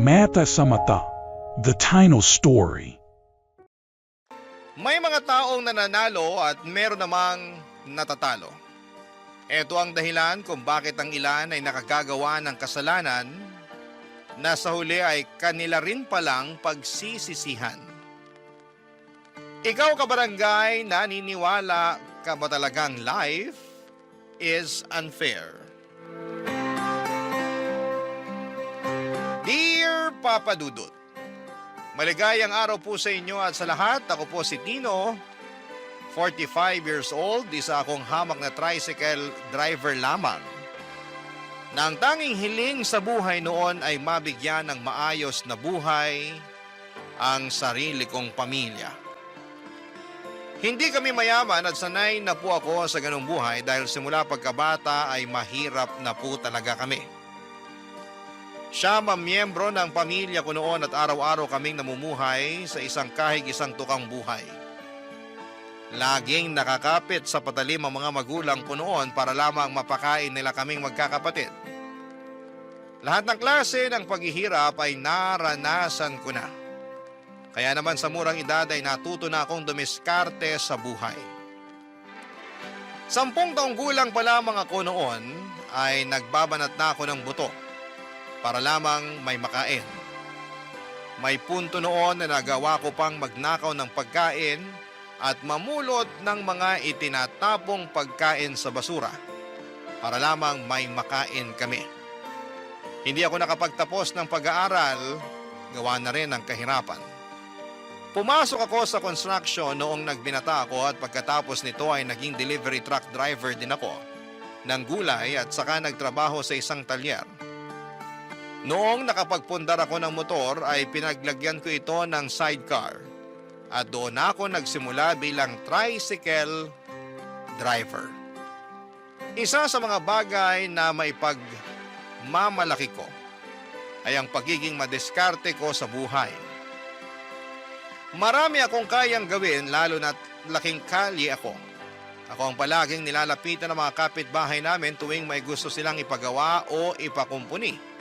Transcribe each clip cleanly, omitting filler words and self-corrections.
Mata sa Mata, The Tino Story. May mga taong nananalo at meron namang natatalo. Ito ang dahilan kung bakit ang ilan ay nakagagawa ng kasalanan na sa huli ay kanila rin palang pagsisisihan. Ikaw kabarangay, naniniwala ka ba talagang life is unfair? Dear Papa Dudut, maligayang araw po sa inyo at sa lahat. Ako po si Tino, 45 years old, isa akong hamak na tricycle driver lamang. Na ang tanging hiling sa buhay noon ay mabigyan ng maayos na buhay ang sarili kong pamilya. Hindi kami mayaman at sanay na po ako sa ganung buhay dahil simula pagkabata ay mahirap na po talaga kami. Siya miyembro ng pamilya ko noon at araw-araw kaming namumuhay sa isang kahig isang tukang buhay. Laging nakakapit sa patalim ang mga magulang ko noon para lamang mapakain nila kaming magkakapatid. Lahat ng klase ng paghihirap ay naranasan ko na. Kaya naman sa murang edad ay natuto na akong dumiskarte sa buhay. 10 taong gulang pa lamang ako noon ay nagbabanat na ako ng buto para lamang may makain. May punto noon na nagawa ko pang magnakaw ng pagkain at mamulot ng mga itinatapong pagkain sa basura para lamang may makain kami. Hindi ako nakapagtapos ng pag-aaral, gawa na rin ng kahirapan. Pumasok ako sa construction noong nagbinata ako at pagkatapos nito ay naging delivery truck driver din ako ng gulay at saka nagtrabaho sa isang talyer. Noong nakapagpundar ako ng motor ay pinaglagyan ko ito ng sidecar at doon ako nagsimula bilang tricycle driver. Isa sa mga bagay na maipagmamalaki ko ay ang pagiging madiskarte ko sa buhay. Marami akong kayang gawin lalo na't laking kalye ako. Ako ang palaging nilalapitan ng mga kapitbahay namin tuwing may gusto silang ipagawa o ipakumpuni.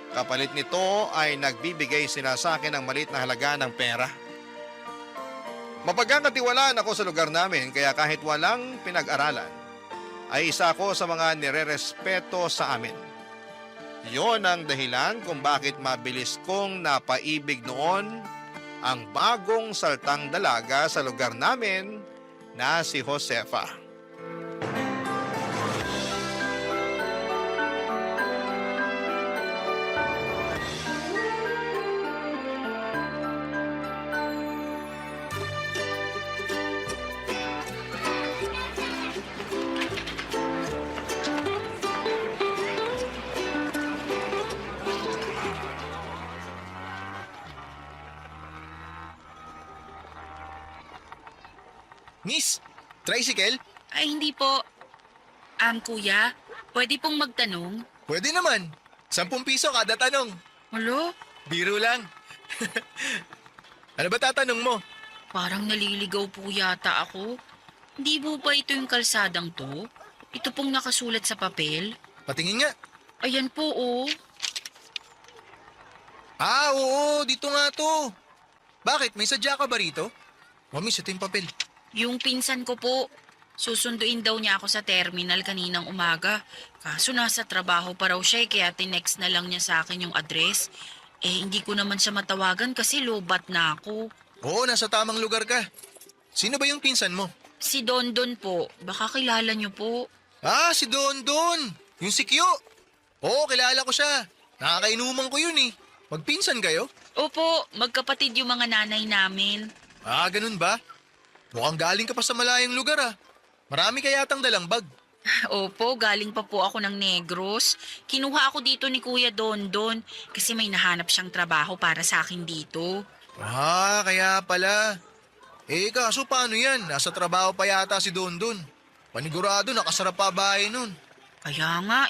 Kapalit nito ay nagbibigay sila sa akin ng maliit na halaga ng pera. Mapagkakatiwalaan ako sa lugar namin kaya kahit walang pinag-aralan, ay isa ako sa mga nirerespeto sa amin. Yon ang dahilan kung bakit mabilis kong napaibig noon ang bagong saltang dalaga sa lugar namin na si Josefa. Miss, tricycle? Ay, hindi po. Kuya, pwede pong magtanong? Pwede naman. 10 piso kada tanong. Alo, Biro lang. Ano ba tatanong mo? parang naliligaw po yata ako. Hindi po ba ito yung kalsadang to? Ito pong nakasulat sa papel? Patingin nga. Ayan po, oh. Ah, oo, dito nga to. Bakit? May sadya ka ba rito? Oh, miss, ito yung papel. Yung pinsan ko po. Susunduin daw niya ako sa terminal kaninang umaga. Kaso nasa trabaho pa raw siya kaya tinext na lang niya sa akin yung address. Hindi ko naman siya matawagan kasi lobat na ako. Oo, nasa tamang lugar ka. Sino ba yung pinsan mo? Si Dondon po. Baka kilala niyo po. Ah, si Don Don. Yung si Kyo. Oo, kilala ko siya. Nakakainuman ko yun eh. Magpinsan kayo? Opo, magkapatid yung mga nanay namin. Ah, ganun ba? Mukhang galing ka pa sa malayang lugar ah. Marami ka yatang dalang bag. Opo, galing pa po ako ng Negros. Kinuha ako dito ni Kuya Dondon kasi may nahanap siyang trabaho para sa akin dito. Ah, kaya pala. Kaso paano yan? Nasa trabaho pa yata si Don Don. Panigurado, nakasarap pa bahay nun. Kaya nga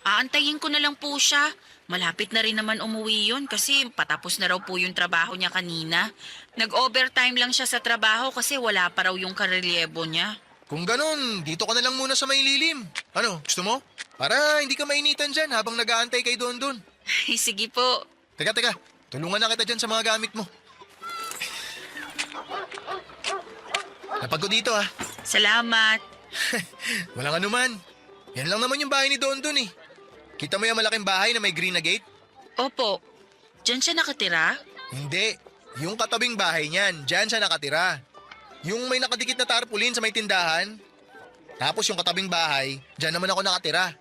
aantayin ko na lang po siya. Malapit na rin naman umuwi yun kasi patapos na raw po yung trabaho niya kanina. Nag-overtime lang siya sa trabaho kasi wala pa raw yung karelyebo niya. Kung ganun, dito ka na lang muna sa may lilim. Ano, gusto mo? Para hindi ka mainitan dyan habang nag-aantay kay Don Don. Sige po. Teka. Tulungan na kita dyan sa mga gamit mo. Napag ko dito ha. Salamat. Walang anuman. Yan lang naman yung bahay ni Dondon eh. Kita mo yung malaking bahay na may green na gate? Opo, diyan siya nakatira? Hindi. Yung katabing bahay niyan, dyan siya nakatira. Yung may nakadikit na tarpaulin sa may tindahan. Tapos yung katabing bahay, dyan naman ako nakatira.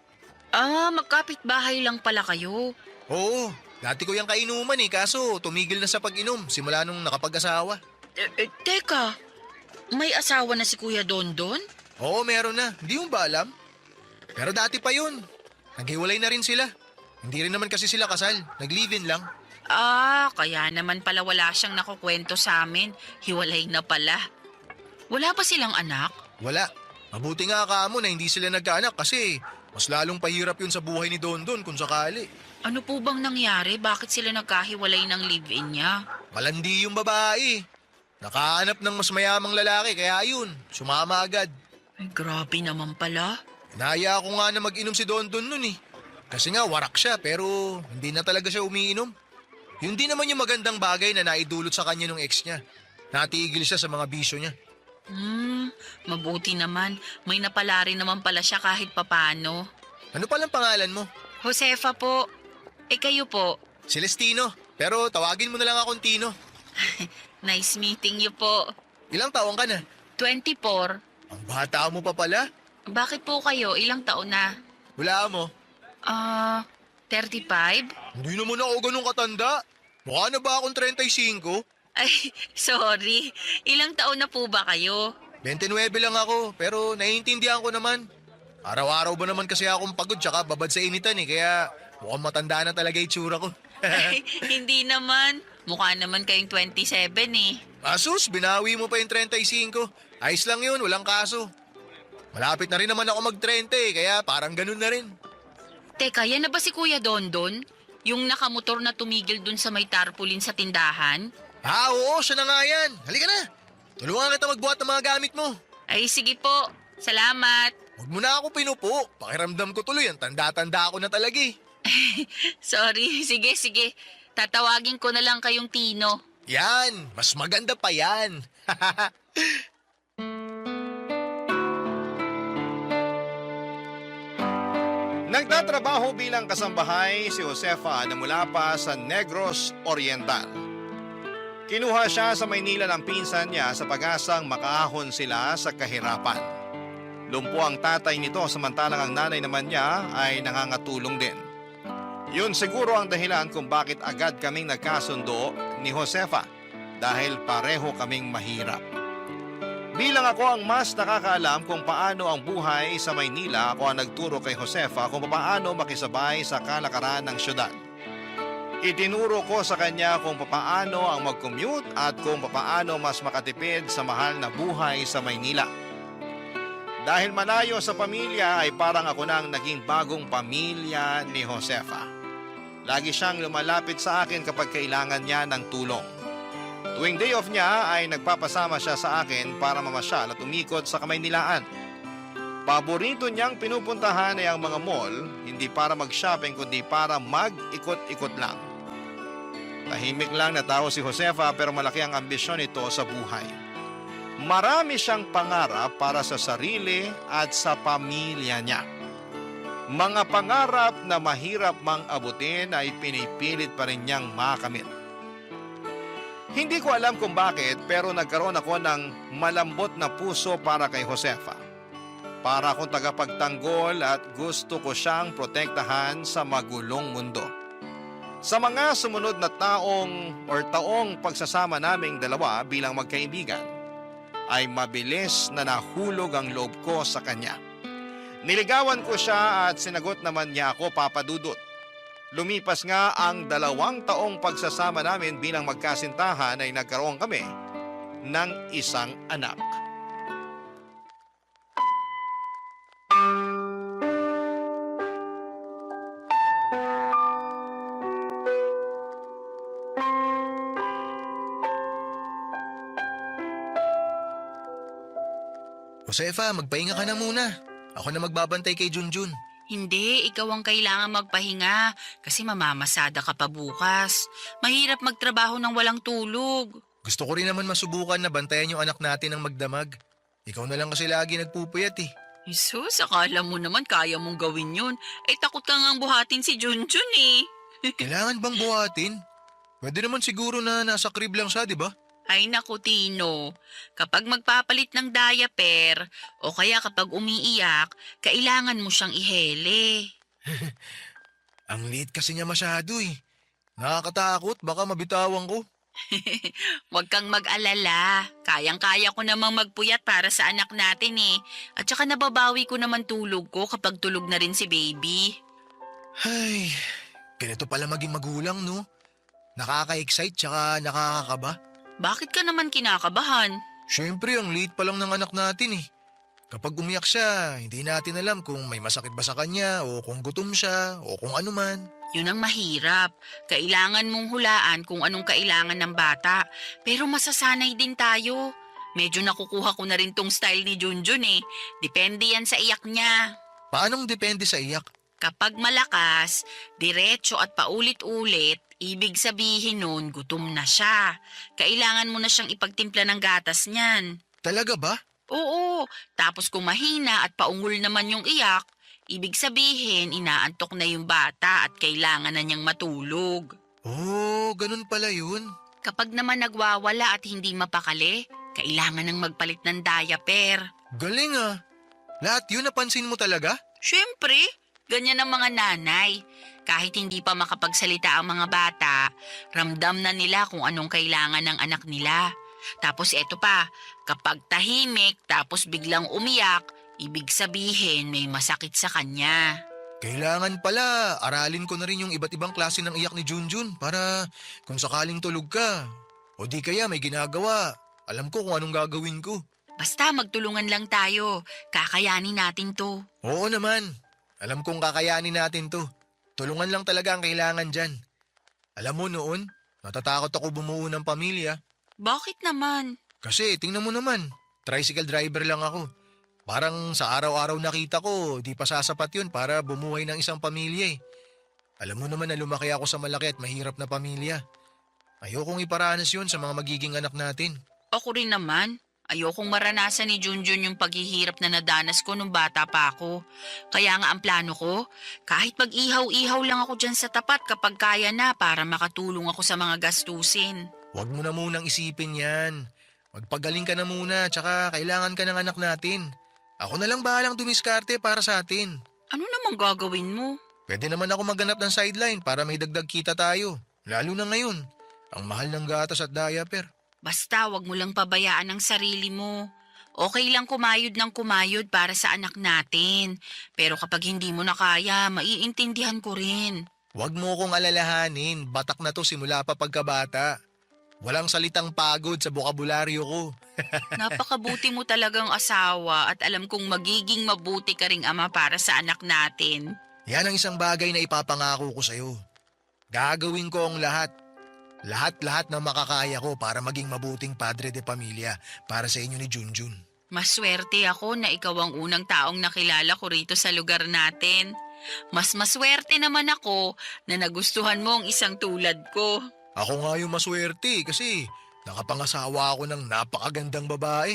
Ah, magkapit-bahay lang pala kayo. Oo, dati ko yung kainuman eh, kaso tumigil na sa pag-inom simula nung nakapag-asawa. Teka, may asawa na si Kuya Dondon? Oo, meron na. Hindi mo ba alam? Pero dati pa yun. Naghiwalay na rin sila. Hindi rin naman kasi sila kasal. Nag-live-in lang. Ah, kaya naman pala wala siyang nakukwento sa amin. Hiwalay na pala. Wala pa silang anak? Wala. Mabuti nga kamo na hindi sila nagkaanak kasi mas lalong pahirap yun sa buhay ni Dondon kung sakali. Ano po bang nangyari? Bakit sila nagkahiwalay ng live-in niya? Malandi yung babae. Nakahanap ng mas mayamang lalaki kaya yun, sumama agad. Ay, grabe naman pala. Naya ko nga na mag-inom si Dondon nun eh. Kasi nga warak siya pero hindi na talaga siya umiinom. Yun din naman yung magandang bagay na naidulot sa kanya ng ex niya. Natigil siya sa mga bisyo niya. Mabuti naman. May napala rin naman pala siya kahit papano. Ano palang pangalan mo? Josefa po. Kayo po. Celestino. Pero tawagin mo na lang akong Tino. Nice meeting you po. Ilang taong ka na? 24. Ang bata mo pa pala. Bakit po kayo? Ilang taon na? Wala mo. 35? Hindi naman ako ganun katanda. Mukha na ba akong 35? Ay, sorry. Ilang taon na po ba kayo? 29 lang ako, pero naiintindihan ko naman. Araw-araw ba naman kasi akong pagod tsaka babad sa initan eh, kaya mukhang matanda na talaga itsura ko. Ay, hindi naman. Mukha naman kayong 27 eh. Asus, binawi mo pa yung 35. Ayos lang yun, walang kaso. Malapit na rin naman ako mag-30 eh, kaya parang ganun na rin. Teka, yan na ba si Kuya Dondon? Yung nakamotor na tumigil dun sa may tarpaulin sa tindahan? Oo, siya na nga yan. Halika na. Tulungan kita magbuhat ng mga gamit mo. Ay, sige po. Salamat. Huwag mo na ako pinupo. Pakiramdam ko tuloy, ang tanda-tanda ako na talaga eh. Sorry. Sige. Tatawagin ko na lang kayong Tino. Yan, mas maganda pa yan. Nagtatrabaho bilang kasambahay si Josefa na mula pa sa Negros Oriental. Kinuha siya sa Maynila ng pinsan niya sa pag-asang makaahon sila sa kahirapan. Lumpo ang tatay nito samantalang ang nanay naman niya ay nangangatulong din. Yun siguro ang dahilan kung bakit agad kaming nagkasundo ni Josefa dahil pareho kaming mahirap. Bilang ako ang mas nakakaalam kung paano ang buhay sa Maynila, ako ang nagturo kay Josefa kung paano makisabay sa kalakaran ng syudad. Itinuro ko sa kanya kung paano ang mag-commute at kung paano mas makatipid sa mahal na buhay sa Maynila. Dahil malayo sa pamilya ay parang ako nang naging bagong pamilya ni Josefa. Lagi siyang lumalapit sa akin kapag kailangan niya ng tulong. Tuwing day off niya ay nagpapasama siya sa akin para mamasyal at umikot sa Kamaynilaan. Paborito niyang pinupuntahan ay ang mga mall, hindi para mag-shopping kundi para mag-ikot-ikot lang. Tahimik lang na tao si Josefa pero malaki ang ambisyon nito sa buhay. Marami siyang pangarap para sa sarili at sa pamilya niya. Mga pangarap na mahirap mang abutin ay pinipilit pa rin niyang makamit. Hindi ko alam kung bakit pero nagkaroon ako ng malambot na puso para kay Josefa. Para akong tagapagtanggol at gusto ko siyang protektahan sa magulong mundo. Sa mga sumunod na taong pagsasama naming dalawa bilang magkaibigan, ay mabilis na nahulog ang loob ko sa kanya. Niligawan ko siya at sinagot naman niya ako, Papa Dudut. Lumipas nga ang 2 taong pagsasama namin bilang magkasintahan ay nagkaroon kami ng isang anak. Josefa, magpahinga ka na muna. Ako na magbabantay kay Junjun. Hindi, ikaw ang kailangan magpahinga kasi mamamasada ka pa bukas. Mahirap magtrabaho ng walang tulog. Gusto ko rin naman masubukan na bantayan yung anak natin ng magdamag. Ikaw na lang kasi lagi nagpupuyat eh. Jesus, akala mo naman kaya mong gawin yun. Takot ka ngang buhatin si Junjun eh. Kailangan bang buhatin? Pwede naman siguro na nasa crib lang siya, di ba? Ay naku Tino, kapag magpapalit ng diaper o kaya kapag umiiyak, kailangan mo siyang ihele. Ang liit kasi niya masyado eh. Nakakatakot, baka mabitawan ko. Huwag kang mag-alala. Kayang-kaya ko namang magpuyat para sa anak natin eh. At saka nababawi ko naman tulog ko kapag tulog na rin si baby. Ay, ganito pala maging magulang no? Nakaka-excite tsaka nakakakaba. Bakit ka naman kinakabahan? Siyempre, ang liit pa lang ng anak natin eh. Kapag umiyak siya, hindi natin alam kung may masakit ba sa kanya o kung gutom siya o kung ano man. Yun ang mahirap. Kailangan mong hulaan kung anong kailangan ng bata. Pero masasanay din tayo. Medyo nakukuha ko na rin tong style ni Junjun eh. Depende yan sa iyak niya. Paanong depende sa iyak? Kapag malakas, diretso at paulit-ulit, ibig sabihin nun gutom na siya. Kailangan mo na siyang ipagtimpla ng gatas niyan. Talaga ba? Oo, tapos kung mahina at paungol naman yung iyak, ibig sabihin inaantok na yung bata at kailangan na niyang matulog. Oh, ganun pala yun. Kapag naman nagwawala at hindi mapakali, kailangan nang magpalit ng diaper. Galing ah. Lahat yun napansin mo talaga? Siyempre, ganyan ang mga nanay. Kahit hindi pa makapagsalita ang mga bata, ramdam na nila kung anong kailangan ng anak nila. Tapos eto pa, kapag tahimik tapos biglang umiyak, ibig sabihin may masakit sa kanya. Kailangan pala, aralin ko na rin yung iba't ibang klase ng iyak ni Junjun para kung sakaling tulog ka. O di kaya may ginagawa, alam ko kung anong gagawin ko. Basta magtulungan lang tayo, kakayanin natin to. Oo naman, alam kong kakayanin natin to. Tulungan lang talaga ang kailangan dyan. Alam mo noon, natatakot ako bumuo ng pamilya. Bakit naman? Kasi tingnan mo naman, tricycle driver lang ako. Parang sa araw-araw nakita ko, di pa sasapat yun para bumuhay ng isang pamilya eh. Alam mo naman na lumaki ako sa malaki at mahirap na pamilya. Ayokong iparanas yun sa mga magiging anak natin. Ako rin naman. Ayokong maranasan ni Junjun yung paghihirap na nadanas ko nung bata pa ako. Kaya nga ang plano ko, kahit mag-ihaw-ihaw lang ako dyan sa tapat kapag kaya na para makatulong ako sa mga gastusin. Huwag mo na munang isipin yan. Magpagaling ka na muna, tsaka kailangan ka ng anak natin. Ako na lang bahalang dumiskarte para sa atin. Ano namang gagawin mo? Pwede naman ako maghanap ng sideline para may dagdag kita tayo. Lalo na ngayon, ang mahal ng gatas at diaper. Basta wag mo lang pabayaan ang sarili mo. Okay lang kumayod ng kumayod para sa anak natin. Pero kapag hindi mo na kaya, maiintindihan ko rin. Huwag mo kong alalahanin, batak na to simula pa pagkabata. Walang salitang pagod sa bokabularyo ko. Napakabuti mo talagang asawa at alam kong magiging mabuti ka ring ama para sa anak natin. Yan ang isang bagay na ipapangako ko sa'yo. Gagawin ko ang lahat. Lahat-lahat na makakaya ko para maging mabuting padre de pamilya para sa inyo ni Junjun. Maswerte ako na ikaw ang unang taong nakilala ko rito sa lugar natin. Mas maswerte naman ako na nagustuhan mo ang isang tulad ko. Ako nga yung maswerte kasi nakapangasawa ako ng napakagandang babae.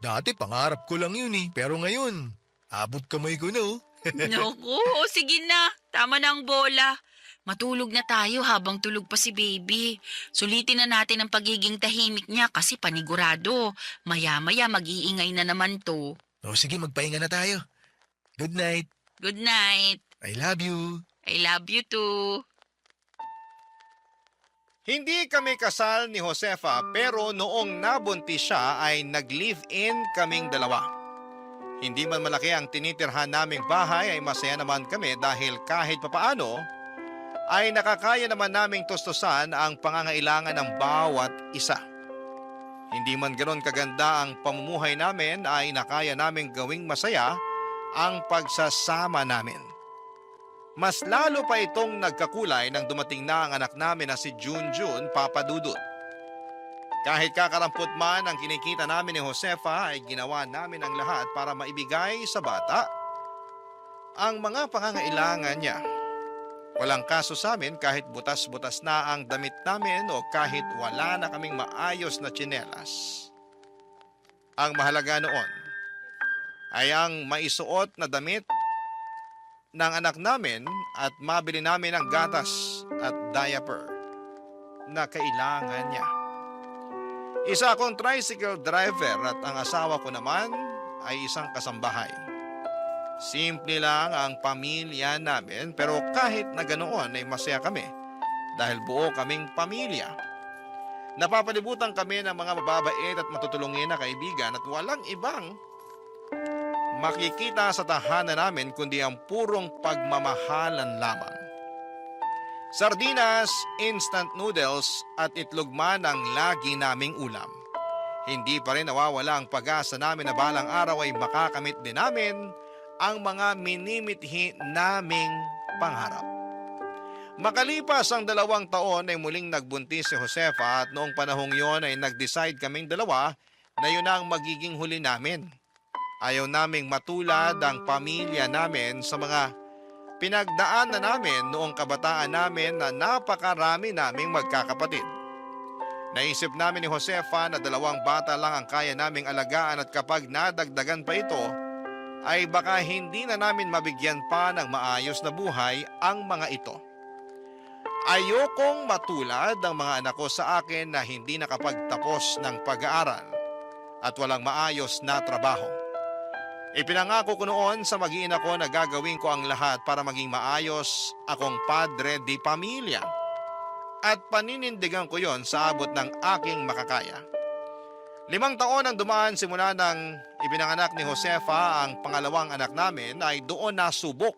Dati pangarap ko lang yun eh, pero ngayon, abot kamay ko na oh. Naku, sige na. Tama na ang bola. Matulog na tayo habang tulog pa si baby. Sulitin na natin ang pagiging tahimik niya kasi panigurado. Maya-maya mag-iingay na naman to. O sige, magpahinga na tayo. Good night. Good night. I love you. I love you too. Hindi kami kasal ni Josefa pero noong nabuntis siya ay nag-live-in kaming dalawa. Hindi man malaki ang tinitirhan naming bahay ay masaya naman kami dahil kahit papaano ay nakakaya naman naming tustusan ang pangangailangan ng bawat isa. Hindi man ganoon kaganda ang pamumuhay namin ay nakaya naming gawing masaya ang pagsasama namin. Mas lalo pa itong nagkakulay nang dumating na ang anak namin na si Junjun Papadudut. Kahit kakarampot man ang kinikita namin ni Josefa ay ginawa namin ang lahat para maibigay sa bata. ang mga pangangailangan niya. Walang kaso sa amin kahit butas-butas na ang damit namin o kahit wala na kaming maayos na tsinelas. Ang mahalaga noon ay ang maisuot na damit ng anak namin at mabili namin ang gatas at diaper na kailangan niya. Isa akong tricycle driver at ang asawa ko naman ay isang kasambahay. Simple lang ang pamilya namin pero kahit na ganoon ay masaya kami dahil buo kaming pamilya. Napapalibutan kami ng mga mababait at matutulungin na kaibigan at walang ibang makikita sa tahanan namin kundi ang purong pagmamahalan lamang. Sardinas, instant noodles at itlog man ang lagi naming ulam. Hindi pa rin nawawala ang pag-asa namin na balang araw ay makakamit din namin ang mga minimithi naming pangarap. Makalipas ang 2 taon ay muling nagbuntis si Josefa at noong panahong yon ay nag-decide kaming dalawa na yun ang magiging huli namin. Ayaw naming matulad ang pamilya namin sa mga pinagdaan na namin noong kabataan namin na napakarami naming magkakapatid. Naisip namin ni Josefa na 2 bata lang ang kaya naming alagaan at kapag nadagdagan pa ito, ay baka hindi na namin mabigyan pa ng maayos na buhay ang mga ito. Ayokong matulad ang mga anak ko sa akin na hindi nakapagtapos ng pag-aaral at walang maayos na trabaho. Ipinangako ko noon sa mag-iina ko na gagawin ko ang lahat para maging maayos akong padre di pamilya. At paninindigan ko yon sa abot ng aking makakaya. 5 taon ang dumaan simula nang ipinanganak ni Josefa ang pangalawang anak namin ay doon nasubok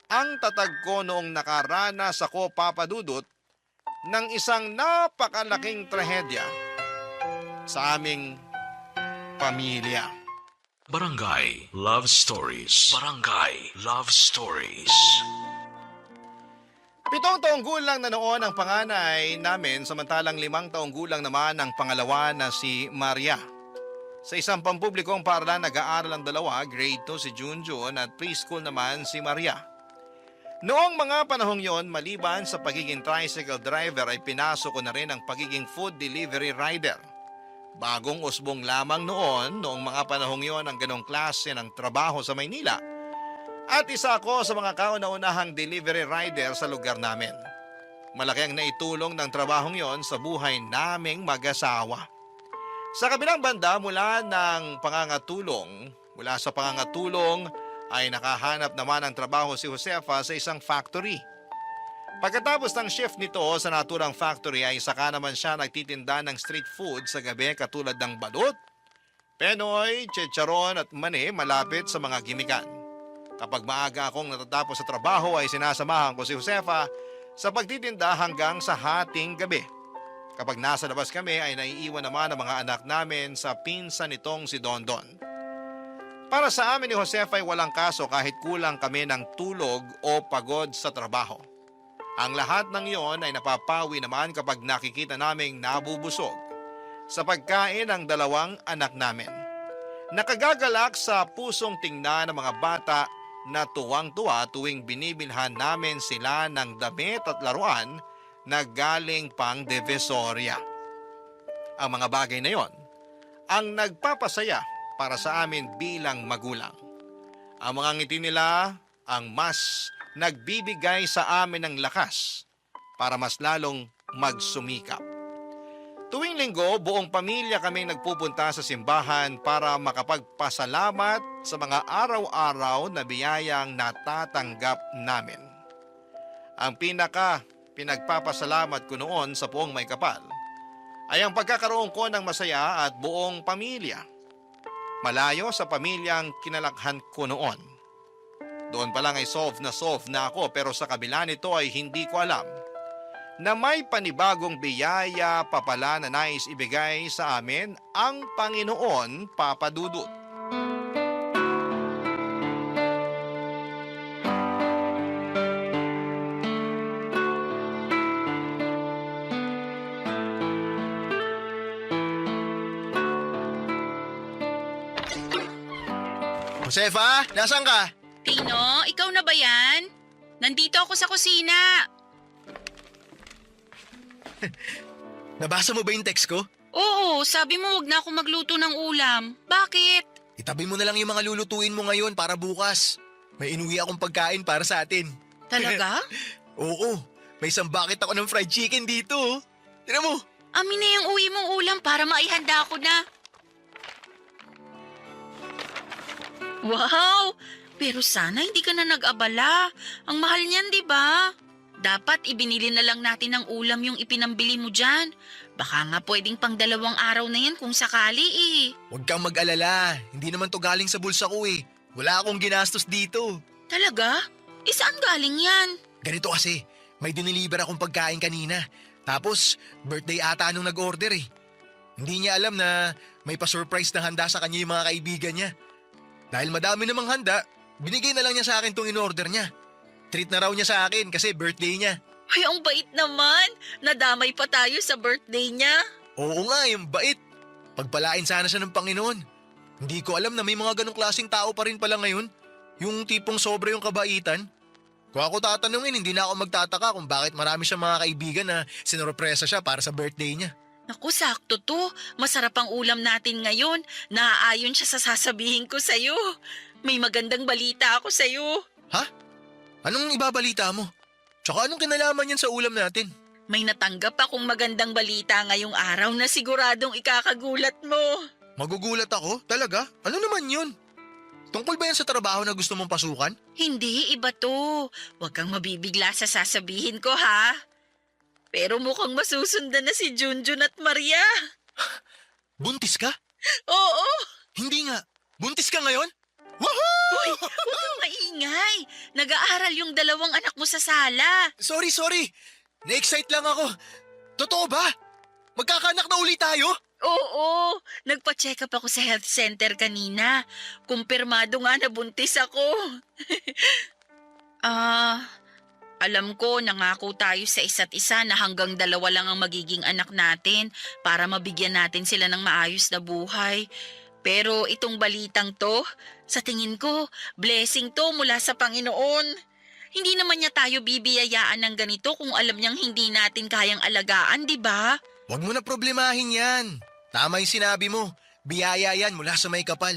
ang tatag ko noong nakaranas ako, Papa Dudut, ng isang napakalaking trahedya sa aming pamilya. Barangay Love Stories. Barangay Love Stories. 7 taong gulang na noon ang panganay namin samantalang 5 taong gulang naman ang pangalawa na si Maria. Sa isang pampublikong paaralan nag-aaral ang dalawa, grade 2 si Junjun at preschool naman si Maria. Noong mga panahong yon, maliban sa pagiging tricycle driver ay pinasok ko na rin ang pagiging food delivery rider. Bagong usbong lamang noong mga panahong yon ang ganong klase ng trabaho sa Maynila. At isa ako sa mga kauna-unahang delivery rider sa lugar namin. Malaki ang naitulong ng trabahong yon sa buhay naming mag-asawa. Sa kabilang banda mula sa pangangatulong ay nakahanap naman ng trabaho si Josefa sa isang factory. Pagkatapos ng shift nito sa naturang factory ay saka naman siya nagtitinda ng street food sa gabi katulad ng balot, penoy, chicharon at mani malapit sa mga gimikan. Kapag maaga akong natatapos sa trabaho ay sinasamahan ko si Josefa sa pagtitinda hanggang sa hating gabi. Kapag nasa labas kami ay naiiwan naman ang mga anak namin sa pinsan nitong si Dondon. Para sa amin ni Josefa ay walang kaso kahit kulang kami ng tulog o pagod sa trabaho. Ang lahat ng iyon ay napapawi naman kapag nakikita naming nabubusog sa pagkain ng 2 anak namin. Nakagagalak sa pusong tingnan ng mga bata na tuwang-tuwa tuwing binibilhan namin sila ng damit at laruan na galing pang Divisoria. Ang mga bagay na yon ang nagpapasaya para sa amin bilang magulang. Ang mga ngiti nila ang mas nagbibigay sa amin ng lakas para mas lalong magsumikap. Tuwing linggo, buong pamilya kaming nagpupunta sa simbahan para makapagpasalamat sa mga araw-araw na biyayang natatanggap namin. Ang pinagpapasalamat ko noon sa Puong May Kapal ay ang pagkakaroon ko ng masaya at buong pamilya. Malayo sa pamilyang kinalakhan ko noon. Doon pa lang ay solve na ako pero sa kabila nito ay hindi ko alam na may panibagong biyaya pa pala na nais ibigay sa amin ang Panginoon, Papa Dudut. Josefa, nasaan ka? Tino, ikaw na ba yan? Nandito ako sa kusina. Nabasa mo ba yung text ko? Oo, sabi mo wag na ako magluto ng ulam. Bakit? Itabi mo na lang yung mga lulutuin mo ngayon para bukas. May inuwi akong pagkain para sa atin. Talaga? Oo, may isang bucket ako ng fried chicken dito. Tignan mo. Amin na yung uwi mong ulam para maihanda ko na. Wow! Pero sana hindi ka na nag-abala. Ang mahal niyan, di ba? Dapat ibinili na lang natin ng ulam yung ipinambili mo dyan. Baka nga pwedeng pang 2 araw na yan kung sakali eh. Huwag kang mag-alala. Hindi naman to galing sa bulsa ko eh. Wala akong ginastos dito. Talaga? Saan galing yan? Ganito kasi, may diniliver akong pagkain kanina. Tapos, birthday ata nung nag-order eh. Hindi niya alam na may pa-surprise na handa sa kanya yung mga kaibigan niya. Dahil madami namang handa, binigay na lang niya sa akin tong in-order niya. Treat na raw niya sa akin kasi birthday niya. Ay, ang bait naman. Nadamay pa tayo sa birthday niya. Oo nga, yung bait. Pagpalain sana siya ng Panginoon. Hindi ko alam na may mga ganong klaseng tao pa rin pala ngayon. Yung tipong sobra yung kabaitan. Kung ako tatanungin, hindi na ako magtataka kung bakit marami siyang mga kaibigan na sinurpresa siya para sa birthday niya. Naku, sakto to. Masarap ang ulam natin ngayon. Naaayon siya sa sasabihin ko sa'yo. May magandang balita ako sa'yo. Ha? Anong ibabalita mo? Tsaka anong kinalaman yan sa ulam natin? May natanggap akong magandang balita ngayong araw na siguradong ikakagulat mo. Magugulat ako? Talaga? Ano naman yun? Tungkol ba yan sa trabaho na gusto mong pasukan? Hindi, iba to. Huwag kang mabibigla sa sasabihin ko, ha? Pero mukhang masusundan na si Junjun at Maria. Buntis ka? Oo! Hindi nga. Buntis ka ngayon? Uy, huwag kang maingay. Nag-aaral yung 2 anak mo sa sala. Sorry. Na-excite lang ako. Totoo ba? Magkakaanak na uli tayo? Oo, nagpa-check up ako sa health center kanina. Kumpirmado nga na buntis ako. Alam ko nangako tayo sa isa't isa na hanggang 2 lang ang magiging anak natin para mabigyan natin sila ng maayos na buhay. Pero itong balitang to, sa tingin ko, blessing to mula sa Panginoon. Hindi naman niya tayo bibiyayaan ng ganito kung alam niyang hindi natin kayang alagaan, di ba? Huwag mo na problemahin yan. Tama yung sinabi mo. Biyaya yan mula sa may kapal.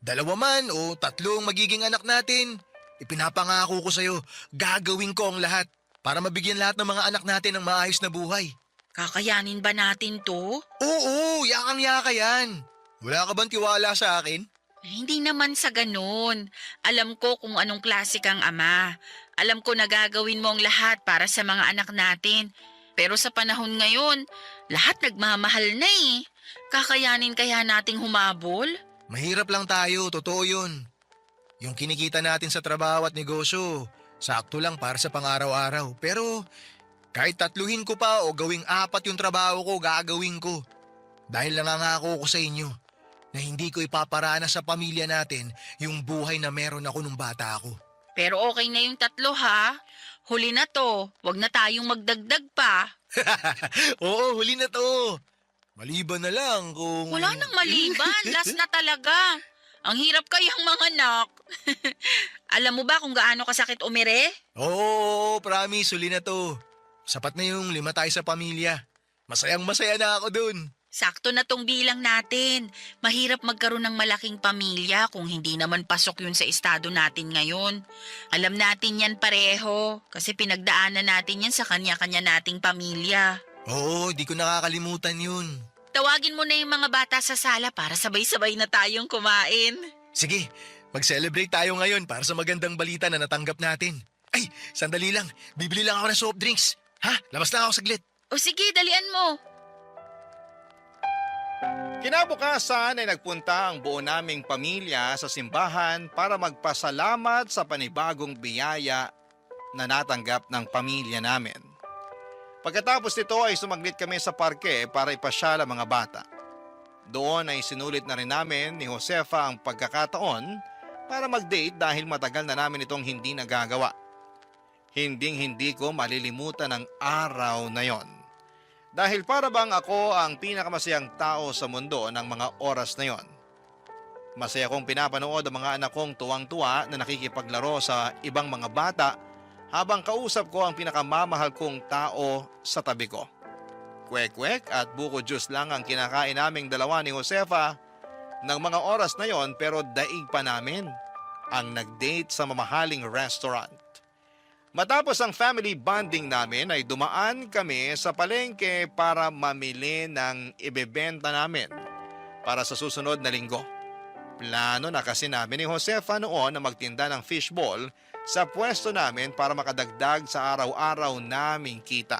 2 man o 3 ang magiging anak natin. Ipinapangako ko sa'yo, gagawin ko ang lahat para mabigyan lahat ng mga anak natin ng maayos na buhay. Kakayanin ba natin to? Oo, yakang-yaka yan. Wala ka bang tiwala sa akin? Hindi naman sa ganun. Alam ko kung anong klase kang ama. Alam ko na gagawin mo ang lahat para sa mga anak natin. Pero sa panahon ngayon, lahat nagmamahal na eh. Kakayanin kaya nating humabol? Mahirap lang tayo, totoo yun. Yung kinikita natin sa trabaho at negosyo, sakto lang para sa pang-araw-araw. Pero kahit 3 ko pa o gawing 4 yung trabaho ko, gagawin ko. Dahil nangangako ko sa inyo na hindi ko ipaparana sa pamilya natin yung buhay na meron ako nung bata ako. Pero okay na yung 3 ha. Huli na to. Huwag na tayong magdagdag pa. Oo, huli na to. Maliban na lang kung... Wala nang maliban. Last na talaga. Ang hirap kayang mga anak. Alam mo ba kung gaano kasakit umire? Oo, promise, huli na to. Sapat na yung 5 tayo sa pamilya. Masayang-masaya na ako dun. Sakto na tong bilang natin. Mahirap magkaroon ng malaking pamilya kung hindi naman pasok yun sa estado natin ngayon. Alam natin yan pareho kasi pinagdaanan natin yan sa kanya-kanya nating pamilya. Oo, di ko nakakalimutan yun. Tawagin mo na yung mga bata sa sala para sabay-sabay na tayong kumain. Sige, mag-celebrate tayo ngayon para sa magandang balita na natanggap natin. Ay, sandali lang. Bibili lang ako ng soft drinks. Ha? Labas lang ako saglit. O sige, dalian mo. Kinabukasan ay nagpunta ang buo naming pamilya sa simbahan para magpasalamat sa panibagong biyaya na natanggap ng pamilya namin. Pagkatapos nito ay sumaglit kami sa parke para ipasyal ang mga bata. Doon ay sinulit na rin namin ni Josefa ang pagkakataon para mag-date dahil matagal na namin itong hindi nagagawa. Hinding-hindi ko malilimutan ang araw na yon. Dahil para bang ako ang pinakamasayang tao sa mundo ng mga oras na yon. Masaya kong pinapanood ang mga anak kong tuwang-tuwa na nakikipaglaro sa ibang mga bata habang kausap ko ang pinakamamahal kong tao sa tabi ko. Kwek-kwek at buko juice lang ang kinakain naming dalawa ni Josefa ng mga oras na yon, pero daig pa namin ang nag-date sa mamahaling restaurant. Matapos ang family bonding namin ay dumaan kami sa palengke para mamili ng ibebenta namin para sa susunod na linggo. Plano na kasi namin ni Josefa noon na magtinda ng fishball sa pwesto namin para makadagdag sa araw-araw naming kita.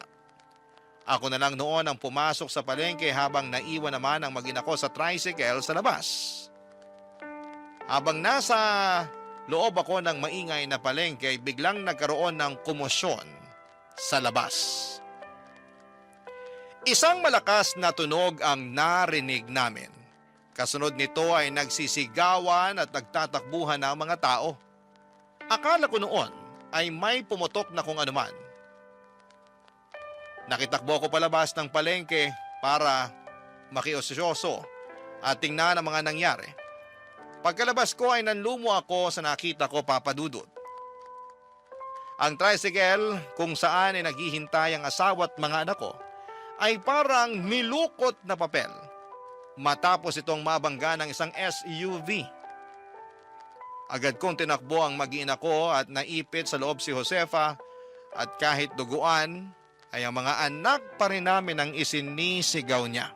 Ako na lang noon ang pumasok sa palengke habang naiwan naman ang mag-ina ko sa tricycle sa labas. Habang nasa loob ako ng maingay na palengke ay biglang nagkaroon ng komosyon sa labas. Isang malakas na tunog ang narinig namin. Kasunod nito ay nagsisigawan at nagtatakbuhan ng mga tao. Akala ko noon ay may pumutok na kung anuman. Nakitakbo ko palabas ng palengke para makiosyoso at tingnan ang mga nangyari. Pagkalabas ko ay nanlumo ako sa nakita ko, Papa Dudut. Ang tricycle kung saan ay naghihintay ang asawa at mga anak ko ay parang milukot na papel matapos itong mabangga ng isang SUV. Agad kong tinakbo ang mag-ina ko at naipit sa loob si Josefa at kahit duguan ay ang mga anak pa rin namin ang isinisigaw niya.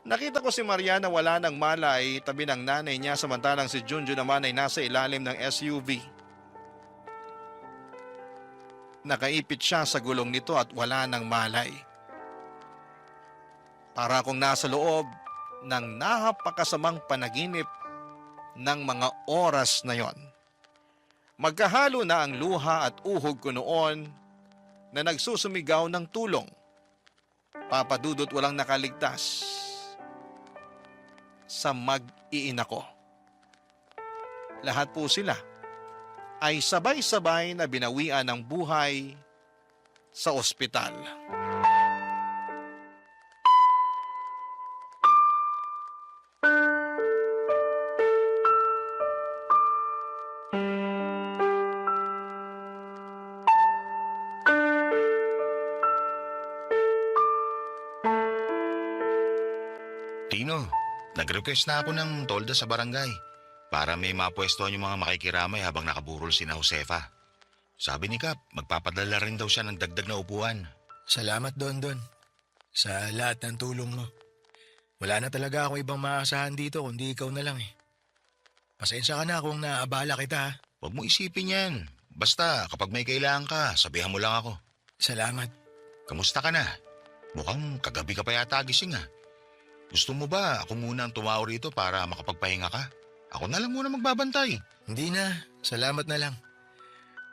Nakita ko si Maria na wala ng malay tabi ng nanay niya samantalang si Junjun naman ay nasa ilalim ng SUV. Nakaipit siya sa gulong nito at wala ng malay. Para akong nasa loob ng napakasamang panaginip ng mga oras na yon. Magkahalo na ang luha at uhog ko noon na nagsusumigaw ng tulong. Papa Dudut, walang nakaligtas sa mag-iina ko. Lahat po sila ay sabay-sabay na binawian ng buhay sa ospital. Tino, nag-request na ako ng tolda sa barangay para may mapwestuhan yung mga makikiramay habang nakaburol si na Josefa. Sabi ni Kap, magpapadala rin daw siya ng dagdag na upuan. Salamat, Don, sa lahat ng tulong mo. Wala na talaga akong ibang maasahan dito kundi ikaw na lang eh. Pasensya ka na kung naabala kita ha. Huwag mo isipin yan. Basta kapag may kailangan ka, sabihan mo lang ako. Salamat. Kamusta ka na? Mukhang kagabi ka pa yata gising ah. Gusto mo ba ako muna ang tumaw rito para makapagpahinga ka? Ako na lang muna magbabantay. Hindi na, salamat na lang.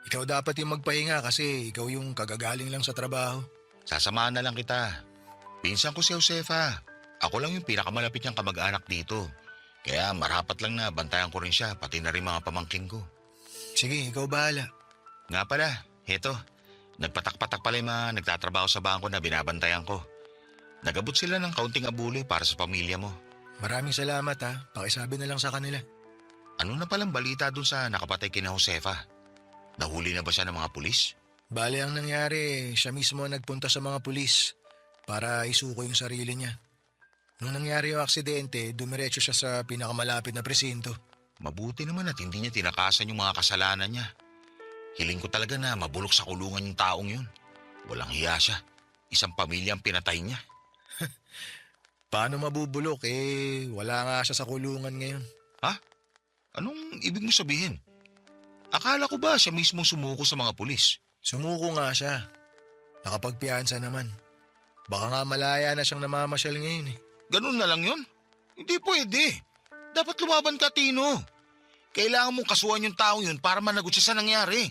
Ikaw dapat yung magpahinga kasi ikaw yung kagagaling lang sa trabaho. Sasamahan na lang kita. Pinsan ko si Josefa. Ako lang yung pinakamalapit niyang kamag-anak dito. Kaya marapat lang na bantayan ko rin siya pati na rin mga pamangking ko. Sige, ikaw bahala. Nga pala, heto. Nagpatak-patak pala yung mga nagtatrabaho sa bangko na binabantayan ko. Nagabot sila ng kaunting abuli para sa pamilya mo. Maraming salamat ha. Pakisabi na lang sa kanila. Ano na palang balita dun sa nakapatay kina Josefa? Nahuli na ba siya ng mga pulis? Bale ang nangyari, siya mismo nagpunta sa mga pulis para isuko yung sarili niya. Nung nangyari yung aksidente, dumiretso siya sa pinakamalapit na presinto. Mabuti naman at hindi niya tinakasan yung mga kasalanan niya. Hiling ko talaga na mabulok sa kulungan yung taong yun. Walang hiya siya. Isang pamilya ang pinatay niya. Paano mabubulok wala nga siya sa kulungan ngayon. Ha? Anong ibig mo sabihin? Akala ko ba siya mismo sumuko sa mga pulis? Sumuko nga siya. Nakapagpiyansa naman. Baka nga malaya na siyang namamasyal ngayon eh. Ganun na lang yun? Hindi pwede. Dapat lumaban ka, Tino. Kailangan mong kasuhan yung taong yun para managot siya sa nangyari.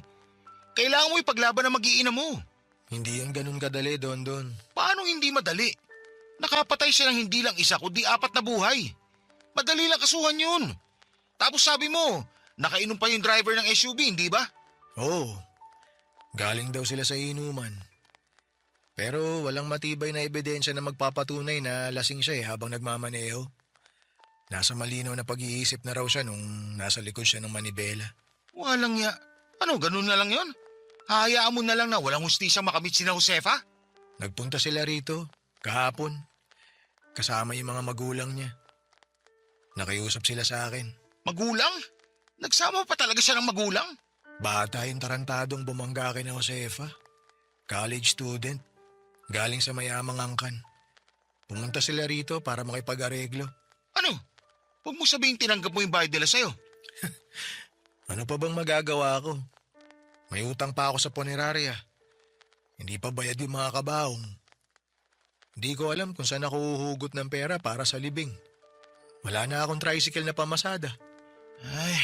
Kailangan mo ipaglaban ang mag-iina mo. Hindi yan ganun kadali, Don. Paano hindi madali? Nakapatay siya ng hindi lang isa kundi 4 na buhay. Madali lang kasuhan yun. Tapos sabi mo, nakainom pa yung driver ng SUV, hindi ba? Oo. Galing daw sila sa inuman. Pero walang matibay na ebidensya na magpapatunay na lasing siya habang nagmamaneho. Nasa malinaw na pag-iisip na raw siya nung nasa likod siya ng manibela. Walang ya. Ano, ganun na lang yon? Hayaan mo na lang na walang hustisya makamit si Josefa? Nagpunta sila rito kahapon. Kasama yung mga magulang niya. Nakiusap sila sa akin. Magulang? Nagsama pa talaga siya ng magulang? Bata yung tarantadong bumangga kay na Josefa. College student. Galing sa mayamang angkan. Pumunta sila rito para makipag-areglo. Ano? Huwag mo sabihin tinanggap mo yung bayad nila sa'yo. Ano pa bang magagawa ko? May utang pa ako sa punerarya. Hindi pa bayad yung mga kabaong. Hindi ko alam kung saan ako huhugot ng pera para sa libing. Wala na akong tricycle na pamasada. Ay,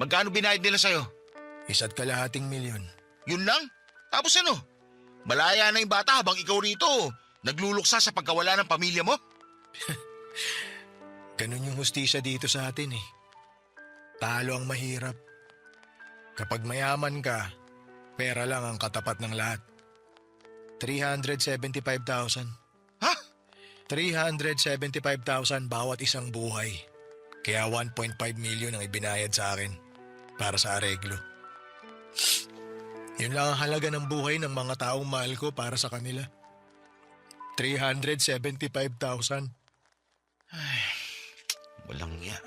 magkano binayad nila sa'yo? 1.2 milyon. Yun lang? Tapos ano? Malaya na yung bata habang ikaw rito nagluluksa sa pagkawala ng pamilya mo? Ganun yung hustisya dito sa atin eh. Talo ang mahirap. Kapag mayaman ka, pera lang ang katapat ng lahat. 375,000. Ha? 375,000 bawat isang buhay. Kaya 1.5 million ang ibinayad sa akin para sa areglo. Yun lang ang halaga ng buhay ng mga taong mahal ko para sa kanila. 375,000. Walang ya.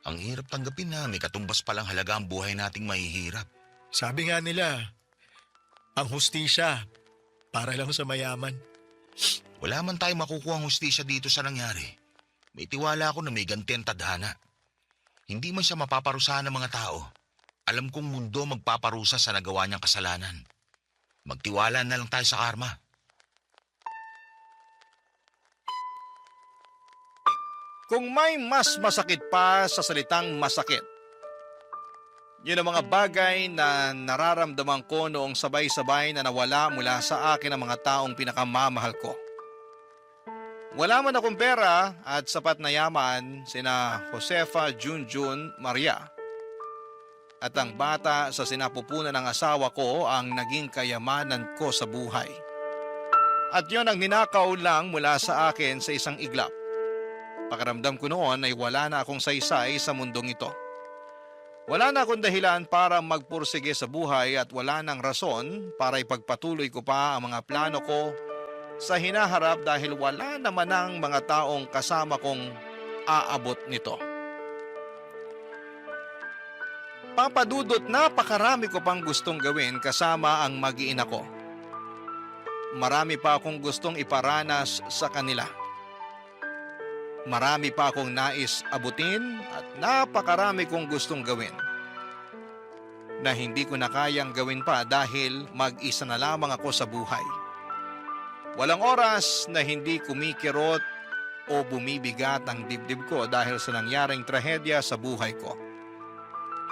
Ang hirap tanggapin na may katumbas palang halaga ang buhay nating mahihirap. Sabi nga nila, ang hustisya para lang sa mayaman. Wala man tayo makukuha ang hustisya dito sa nangyari. May tiwala ako na may ganti ang tadhana. Hindi man siya mapaparusahan ng mga tao. Alam kong mundo magpaparusa sa nagawa niyang kasalanan. Magtiwala na lang tayo sa karma. Kung may mas masakit pa sa salitang masakit, yun ang mga bagay na nararamdaman ko noong sabay-sabay na nawala mula sa akin ang mga taong pinakamamahal ko. Wala man akong pera at sapat na yaman sina Josefa, Junjun, Maria. At ang bata sa sinapupunan ng asawa ko ang naging kayamanan ko sa buhay. At yun ang ninakaw lang mula sa akin sa isang iglap. Pakiramdam ko noon ay wala na akong saysay sa mundong ito. Wala na akong dahilan para magpursige sa buhay at wala nang rason para ipagpatuloy ko pa ang mga plano ko sa hinaharap dahil wala naman ang mga taong kasama kong aabot nito. Papadudot, napakarami ko pang gustong gawin kasama ang mag-iina ko. Marami pa akong gustong iparanas sa kanila. Marami pa akong nais abutin at napakarami kong gustong gawin na hindi ko na kayang gawin pa dahil mag-isa na lamang ako sa buhay. Walang oras na hindi kumikirot o bumibigat ang dibdib ko dahil sa nangyaring trahedya sa buhay ko.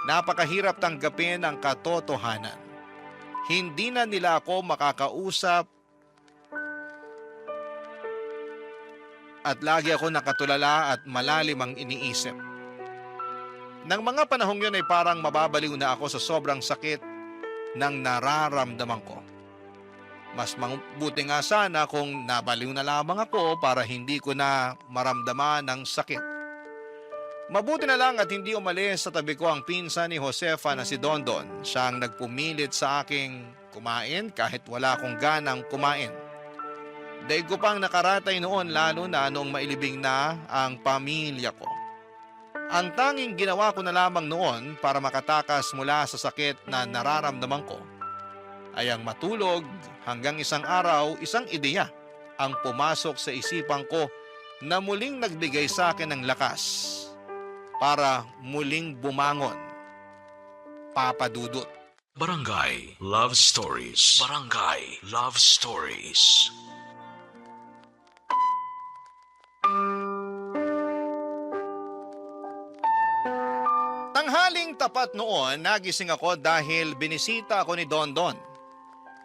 Napakahirap tanggapin ang katotohanan. Hindi na nila ako makakausap at lagi ako nakatulala at malalim ang iniisip. Nang mga panahong yun ay parang mababaliw na ako sa sobrang sakit ng nararamdaman ko. Mas mabuti nga sana kung nabaliw na lamang ako para hindi ko na maramdaman ang sakit. Mabuti na lang at hindi umalis sa tabi ko ang pinsan ni Josefa na si Dondon. Siya ang nagpumilit sa aking kumain kahit wala akong ganang kumain. Daig ko pang nakaratay noon lalo na noong mailibing na ang pamilya ko. Ang tanging ginawa ko na lamang noon para makatakas mula sa sakit na nararamdaman ko ay ang matulog hanggang isang araw, isang ideya ang pumasok sa isipan ko na muling nagbigay sa akin ng lakas para muling bumangon. Papadudot. Barangay Love Stories. Barangay Love Stories. Tanghaling tapat noon, nagising ako dahil binisita ako ni Dondon.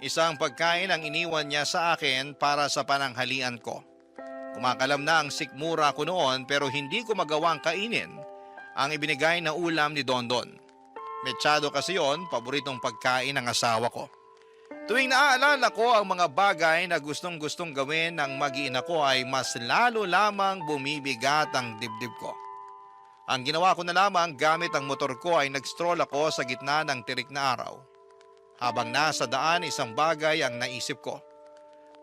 Isang pagkain ang iniwan niya sa akin para sa pananghalian ko. Kumakalam na ang sikmura ko noon pero hindi ko magawang kainin ang ibinigay na ulam ni Dondon. Mechado kasi yon, paboritong pagkain ng asawa ko. Tuwing naaalala ko ang mga bagay na gustong-gustong gawin ng mag-iina ko ay mas lalo lamang bumibigat ang dibdib ko. Ang ginawa ko na lamang gamit ang motor ko ay nag-stroll ako sa gitna ng tirik na araw. Habang nasa daan, isang bagay ang naisip ko.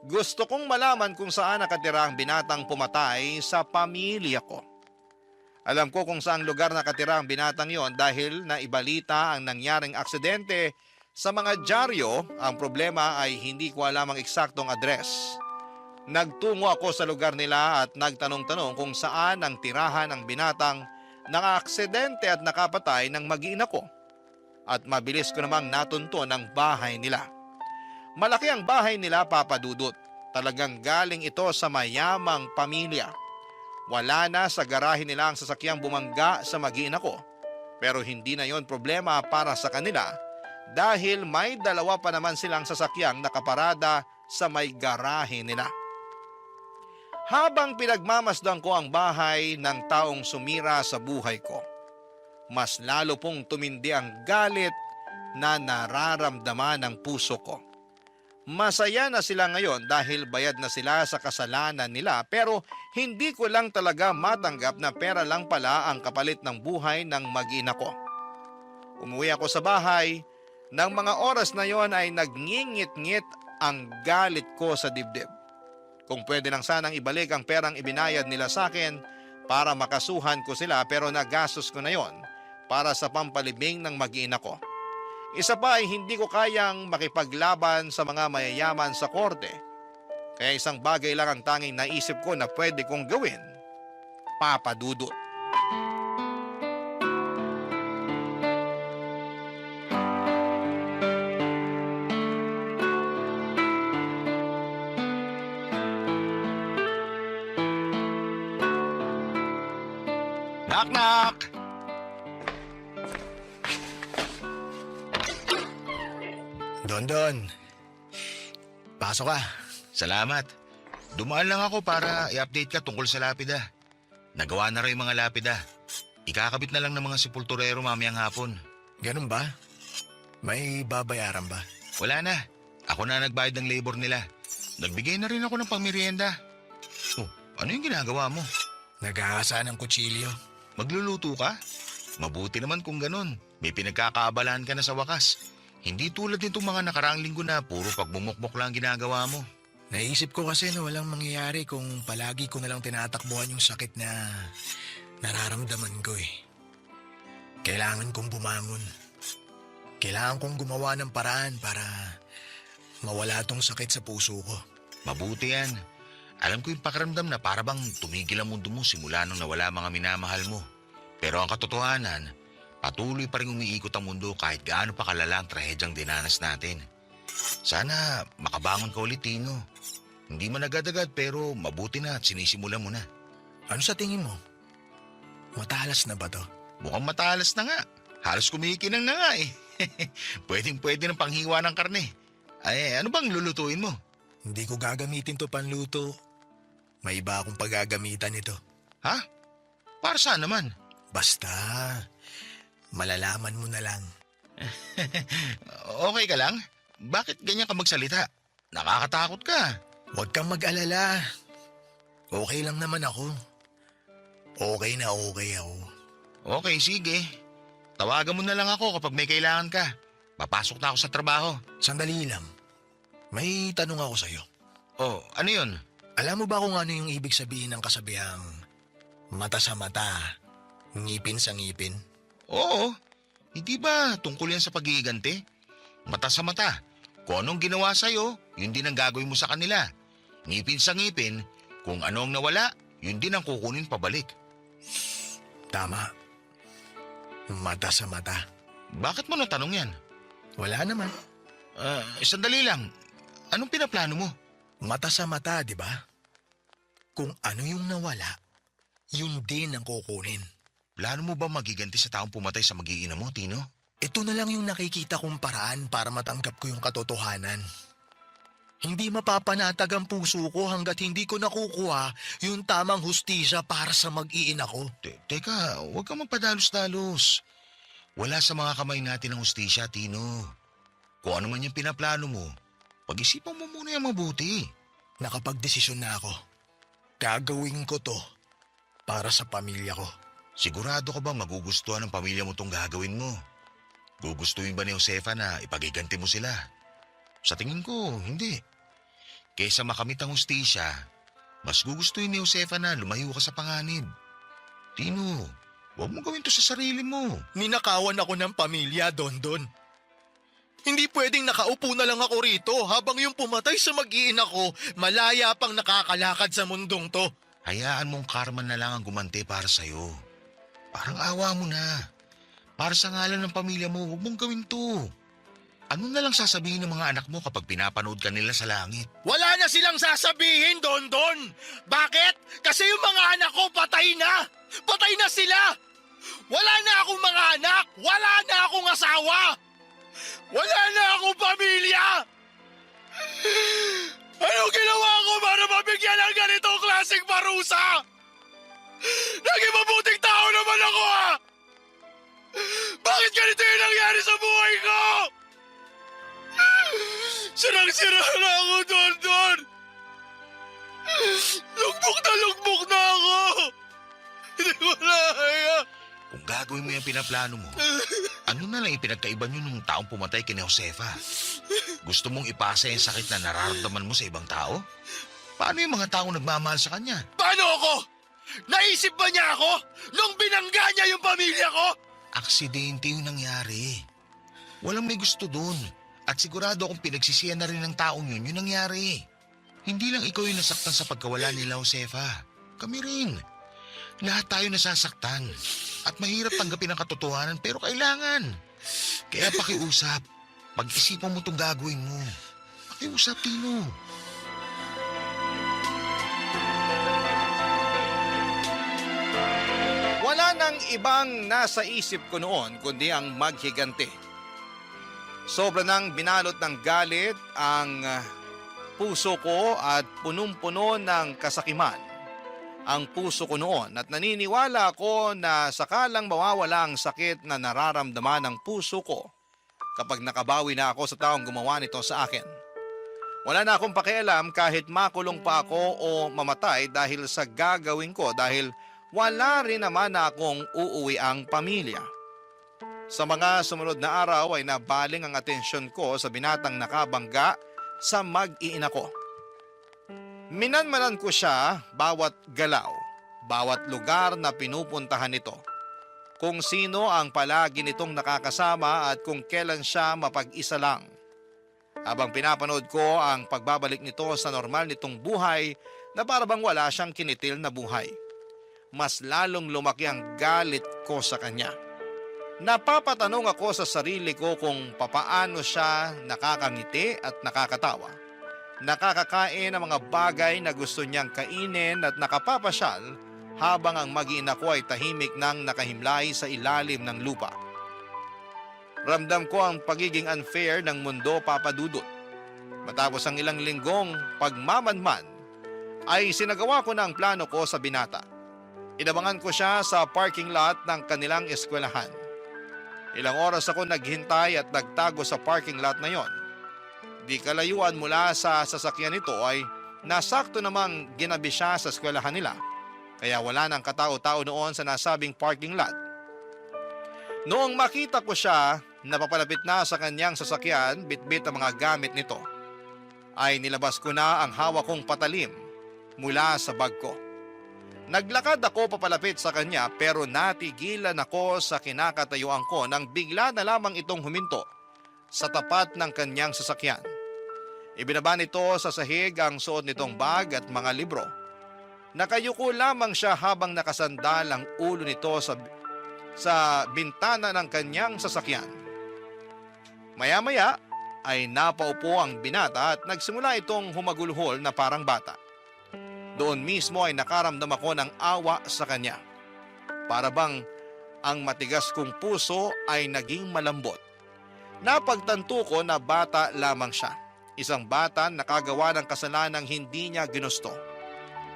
Gusto kong malaman kung saan nakatira ang binatang pumatay sa pamilya ko. Alam ko kung saang lugar nakatira ang binatang yon dahil naibalita ang nangyaring aksidente sa mga dyaryo. Ang problema ay hindi ko alam ang eksaktong address. Nagtungo ako sa lugar nila at nagtanong-tanong kung saan ang tirahan ng binatang naka-aksidente at nakapatay ng mag-iina ko. At mabilis ko namang natunto ang bahay nila. Malaki ang bahay nila, Papa Dudut. Talagang galing ito sa mayamang pamilya. Wala na sa garahe nila ang sasakyang bumangga sa mag-iina ko. Pero hindi na yon problema para sa kanila dahil may dalawa pa naman silang sasakyang nakaparada sa may garahe nila. Habang pinagmamasdan ko ang bahay ng taong sumira sa buhay ko, mas lalo pong tumindi ang galit na nararamdaman ng puso ko. Masaya na sila ngayon dahil bayad na sila sa kasalanan nila, pero hindi ko lang talaga matanggap na pera lang pala ang kapalit ng buhay ng mag-ina ko. Umuwi ako sa bahay. Nang mga oras na yon ay nagngingit-ngit ang galit ko sa dibdib. Kung pwede lang sanang ibalik ang perang ibinayad nila sa akin para makasuhan ko sila, pero nagastos ko na yon para sa pampalibing ng mag-ina ko. Isa pa ay hindi ko kayang makipaglaban sa mga mayayaman sa korte. Kaya isang bagay lang ang tanging naisip ko na pwede kong gawin, Papa Dudut. Knock-knock! Don. Pasok ka. Salamat. Dumaan lang ako para i-update ka tungkol sa lapida. Nagawa na rin yung mga lapida. Ikakabit na lang ng mga sepulturero mamayang hapon. Ganun ba? May babayaran ba? Wala na. Ako na nagbayad ng labor nila. Nagbigay na rin ako ng pangmerienda. Oh, ano yung ginagawa mo? Nag-aasa ng kutsilyo. Magluluto ka? Mabuti naman kung ganun. May pinagkakaabalaan ka na sa wakas. Hindi tulad nitong mga nakaraang linggo na puro pagbumukmok lang ginagawa mo. Naisip ko kasi na walang mangyayari kung palagi ko na lang tinatakbuhan yung sakit na nararamdaman ko eh. Kailangan kong bumangon. Kailangan kong gumawa ng paraan para mawala tong sakit sa puso ko. Mabuti yan. Alam ko yung pakiramdam na para bang tumigil ang mundo mo simula nung nawala mga minamahal mo. Pero ang katotohanan, patuloy pa rin umiikot ang mundo kahit gaano pa kalala ang trahedyang dinanas natin. Sana makabangon ka ulit, Tino. Hindi man agad-agad pero mabuti na at sinisimula mo na. Ano sa tingin mo? Matalas na ba to? Mukhang matalas na nga. Halos kumikinang na nga eh. Pwedeng-pwede ng panghiwa ng karne. Ay, ano bang lulutuin mo? Hindi ko gagamitin to panluto. May iba akong paggagamitan ito. Ha? Para saan naman? Basta, malalaman mo na lang. Okay ka lang? Bakit ganyan ka magsalita? Nakakatakot ka. Huwag kang mag-alala. Okay lang naman ako. Okay na okay ako. Okay, sige. Tawagan mo na lang ako kapag may kailangan ka. Papasok na ako sa trabaho. Sandali lang. May tanong ako sa'yo. Oh, ano yun? Alam mo ba kung ano yung ibig sabihin ng kasabihang mata sa mata, ngipin sa ngipin? Oo. Hindi ba tungkol yan sa pag-iiganti? Mata sa mata. Kung anong ginawa sa'yo, yun din ang gagawin mo sa kanila. Ngipin sa ngipin, kung ano ang nawala, yun din ang kukunin pabalik. Tama. Mata sa mata. Bakit mo natanong yan? Wala naman. Sandali lang. Anong pinaplano mo? Mata sa mata, di ba? Kung ano yung nawala, yun din ang kukunin. Plano mo ba magiganti sa taong pumatay sa mag-iina mo, Tino? Ito na lang yung nakikita kong paraan para matanggap ko yung katotohanan. Hindi mapapanatag ang puso ko hanggat hindi ko nakukuha yung tamang hustisya para sa mag-iina ko. Teka, huwag kang magpadalos-dalos. Wala sa mga kamay natin ang hustisya, Tino. Kung ano man yung pinaplano mo, pag-isipan mo muna yung mabuti. Nakapagdesisyon na ako. Gagawin ko to para sa pamilya ko. Sigurado ka ba magugustuhan ng pamilya mo tong gagawin mo? Gugustuhin ba ni Josefa na ipagiganti mo sila? Sa tingin ko, hindi. Kesa makamit ang hustisya, mas gugustuhin ni Josefa na lumayo ka sa panganib. Tino, huwag mo gawin to sa sarili mo. Ninakawan ako ng pamilya, Dondon. Hindi pwedeng nakaupo na lang ako rito habang yung pumatay sa mag-iina ko malaya pang nakakalakad sa mundong to. Hayaan mong karma na lang ang gumanti para sa'yo. Parang awa mo na. Para sa ngalan ng pamilya mo, huwag mong gawin to. Ano na lang sasabihin ng mga anak mo kapag pinapanood ka nila sa langit? Wala na silang sasabihin, Dondon. Bakit? Kasi yung mga anak ko patay na. Patay na sila. Wala na akong mga anak. Wala na akong asawa. Wala na akong pamilya. Ano ginawa ko para mabigyan ng ganitong klaseng parusa? Naging mabuting tao naman ako Bakit ganito yung nangyari sa buhay ko? Sirang-sira na ako, Dondon. Lugbok na ako. Hindi ko na kaya. Kung gagawin mo yung pinaplano mo, ano na lang ipinagkaiba nyo nung taong pumatay kina Josefa? Gusto mong ipasa yung sakit na nararamdaman mo sa ibang tao? Paano yung mga taong nagmamahal sa kanya? Paano ako? Naisip ba niya ako nung binangga niya yung pamilya ko? Aksidente yung nangyari. Walang may gusto dun. At sigurado akong pinagsisiyan na rin ng taong yun yung nangyari. Hindi lang ikaw yung nasaktan sa pagkawala nila, Josefa. Kami rin. Lahat tayo nasasaktan. At mahirap tanggapin ang katotohanan pero kailangan. Kaya pakiusap. Pag-isipan mo itong gagawin mo. Pakiusap, Tino. Wala nang ibang nasa isip ko noon kundi ang maghiganti. Sobra nang binalot ng galit ang puso ko at punong-puno ng kasakiman ang puso ko noon at naniniwala ako na sakalang mawawala ang sakit na nararamdaman ng puso ko kapag nakabawi na ako sa taong gumawa nito sa akin. Wala na akong pakialam kahit makulong pa ako o mamatay dahil sa gagawin ko dahil wala rin naman na akong uuwi ang pamilya. Sa mga sumunod na araw ay nabaling ang atensyon ko sa binatang nakabangga sa mag-iina ko. Minanmanan ko siya bawat galaw, bawat lugar na pinupuntahan nito. Kung sino ang palagi nitong nakakasama at kung kailan siya mapag-isa lang. Habang pinapanood ko ang pagbabalik nito sa normal nitong buhay na parabang wala siyang kinitil na buhay. Mas lalong lumaki ang galit ko sa kanya. Napapatanong ako sa sarili ko kung papaano siya nakakangiti at nakakatawa. Nakakakain ng mga bagay na gusto niyang kainin at nakapapasyal habang ang mag-iina ko ay tahimik nang nakahimlay sa ilalim ng lupa. Ramdam ko ang pagiging unfair ng mundo, Papa Dudut. Matapos ang ilang linggong pagmamanman, ay sinagawa ko na ang plano ko sa binata. Inabangan ko siya sa parking lot ng kanilang eskwelahan. Ilang oras ako naghintay at nagtago sa parking lot na yon. Di kalayuan mula sa sasakyan nito ay nasakto namang ginabi siya sa eskwelahan nila. Kaya wala nang katao-tao noon sa nasabing parking lot. Noong makita ko siya, napapalapit na sa kanyang sasakyan, bitbit ang mga gamit nito, ay nilabas ko na ang hawak kong patalim mula sa bag ko. Naglakad ako papalapit sa kanya pero natigilan ako sa kinakatayuan ko nang bigla na lamang itong huminto sa tapat ng kanyang sasakyan. Ibinaba nito sa sahig ang suot nitong bag at mga libro. Nakayuko lamang siya habang nakasandal ang ulo nito sa bintana ng kanyang sasakyan. Maya-maya ay napaupo ang binata at nagsimula itong humagulhol na parang bata. Doon mismo ay nakaramdam ako ng awa sa kanya. Para bang ang matigas kong puso ay naging malambot. Napagtanto ko na bata lamang siya. Isang bata nakagawa ng kasalanang hindi niya ginusto.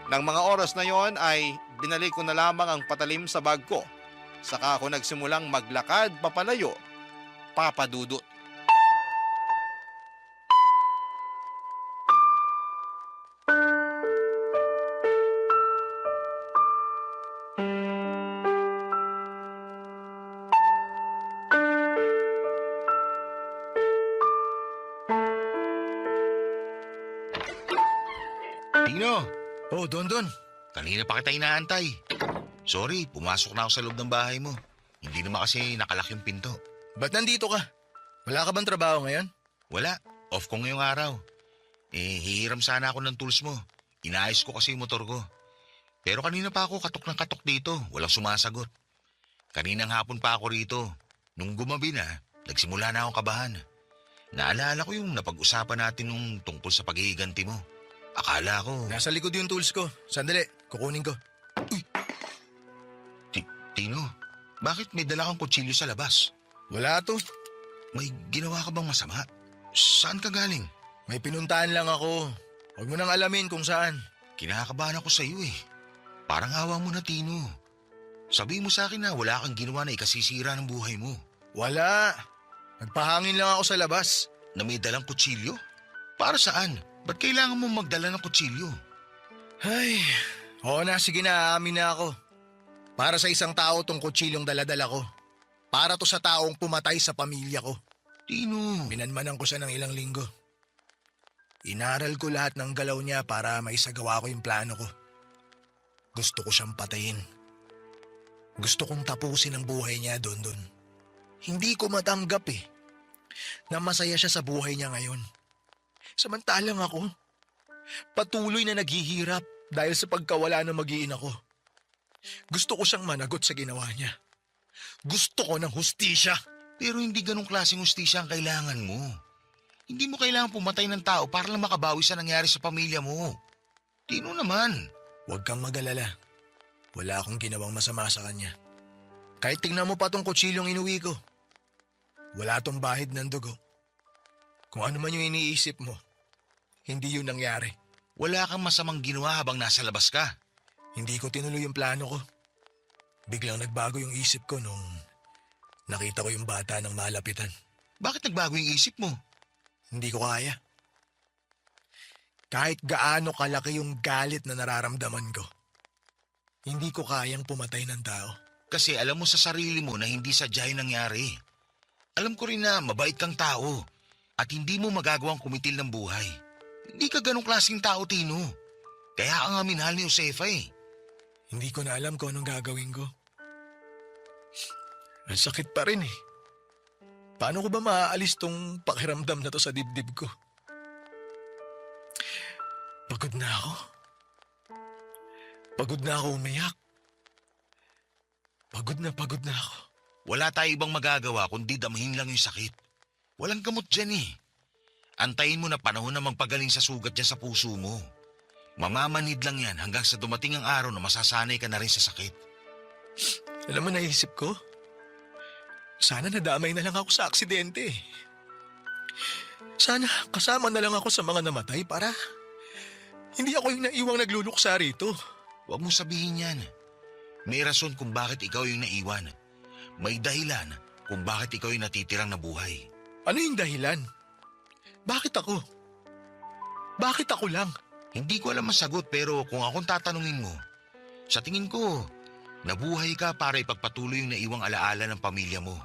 Nang mga oras na yon ay binalik ko na lamang ang patalim sa bag ko. Saka ako nagsimulang maglakad papalayo, Papa Dudut. Tino, Oh, Dondon. kanina pa kita inaantay. Sorry, pumasok na ako sa loob ng bahay mo. Hindi naman kasi nakalak yung pinto. Ba't nandito ka? Wala ka bang trabaho ngayon? Wala, off ko ngayong araw. Hihiram sana ako ng tools mo. Inaayos ko kasi yung motor ko. Pero kanina pa ako katok ng katok dito, walang sumasagot. Kaninang hapon pa ako rito. Nung gumabi na, nagsimula na akong kabahan. Naalala ko yung napag-usapan natin nung tungkol sa paghihiganti mo. Akala ko... Nasa likod yung tools ko. Sandali, kukunin ko. Tino, bakit may dala kang kutsilyo sa labas? Wala to. May ginawa ka bang masama? Saan ka galing? May pinuntahan lang ako. Huwag mo nang alamin kung saan. Kinakabahan ako sa iyo eh. Parang awa mo na, Tino. Sabi mo sa akin na wala kang ginawa na ikasisira ng buhay mo. Wala. Nagpahangin lang ako sa labas. Na may dalang kutsilyo? Para saan? Ba't kailangan mo magdala ng kutsilyo? Ay, oo na, sige na, aamin na ako. Para sa isang tao tong kutsilyong daladala ko. Para to sa taong pumatay sa pamilya ko. Tino. Minanmanan ko siya ng ilang linggo. Inaral ko lahat ng galaw niya para maisagawa ko yung plano ko. Gusto ko siyang patayin. Gusto kong tapusin ang buhay niya, Dondon. Hindi ko matanggap na masaya siya sa buhay niya ngayon. Samantalang ako, patuloy na naghihirap dahil sa pagkawala ng mag-iina ko. Gusto ko siyang managot sa ginawa niya. Gusto ko ng hustisya. Pero hindi ganong klaseng hustisya ang kailangan mo. Hindi mo kailangan pumatay ng tao para lang makabawi sa nangyari sa pamilya mo. Tino naman. Huwag kang mag-alala. Wala akong ginawang masama sa kanya. Kahit tingnan mo pa tong kutsilyong inuwi ko. Wala tong bahid ng dugo. Kung ano man yung iniisip mo, hindi yun nangyari. Wala kang masamang ginawa habang nasa labas ka. Hindi ko tinuloy yung plano ko. Biglang nagbago yung isip ko nung nakita ko yung bata ng malapitan. Bakit nagbago yung isip mo? Hindi ko kaya. Kahit gaano kalaki yung galit na nararamdaman ko, hindi ko kayang pumatay ng tao. Kasi alam mo sa sarili mo na hindi sadya yung nangyari. Alam ko rin na mabait kang tao at hindi mo magagawang kumitil ng buhay. Hindi ka ganong klaseng tao, Tino. Kaya ka nga minahal ni Josefa eh. Hindi ko na alam kung anong gagawin ko. Ang sakit pa rin eh. Paano ko ba maaalis tong pakiramdam na to sa dibdib ko? Pagod na ako. Pagod na ako umiyak. Pagod na ako. Wala tayo ibang magagawa kundi damahin lang yung sakit. Walang gamot dyan eh. Antayin mo na panahon na magpagaling sa sugat dyan sa puso mo. Mamamanid lang yan hanggang sa dumating ang araw na masasanay ka na rin sa sakit. Alam mo, naisip ko, sana nadamay na lang ako sa aksidente. Sana kasama na lang ako sa mga namatay para hindi ako yung naiwang nagluluksa rito. Huwag mo sabihin yan. May rason kung bakit ikaw yung naiwan. May dahilan kung bakit ikaw yung natitirang nabuhay. Ano yung dahilan? Bakit ako? Bakit ako lang? Hindi ko alam masagot pero kung akong tatanungin mo, sa tingin ko, nabuhay ka para ipagpatuloy yung naiwang alaala ng pamilya mo.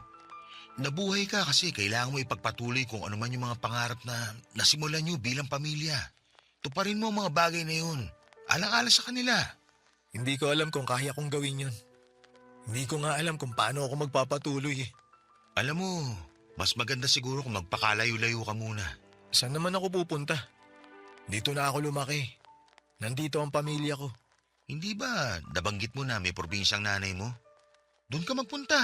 Nabuhay ka kasi kailangan mo ipagpatuloy kung ano man yung mga pangarap na nasimulan nyo bilang pamilya. Tuparin mo ang mga bagay na yun. Alang-ala sa kanila. Hindi ko alam kung kaya kong gawin yun. Hindi ko nga alam kung paano ako magpapatuloy eh. Alam mo, mas maganda siguro kung magpakalayo-layo ka muna. Saan naman ako pupunta? Dito na ako lumaki. Nandito ang pamilya ko. Hindi ba nabanggit mo na may probinsyang nanay mo? Doon ka magpunta.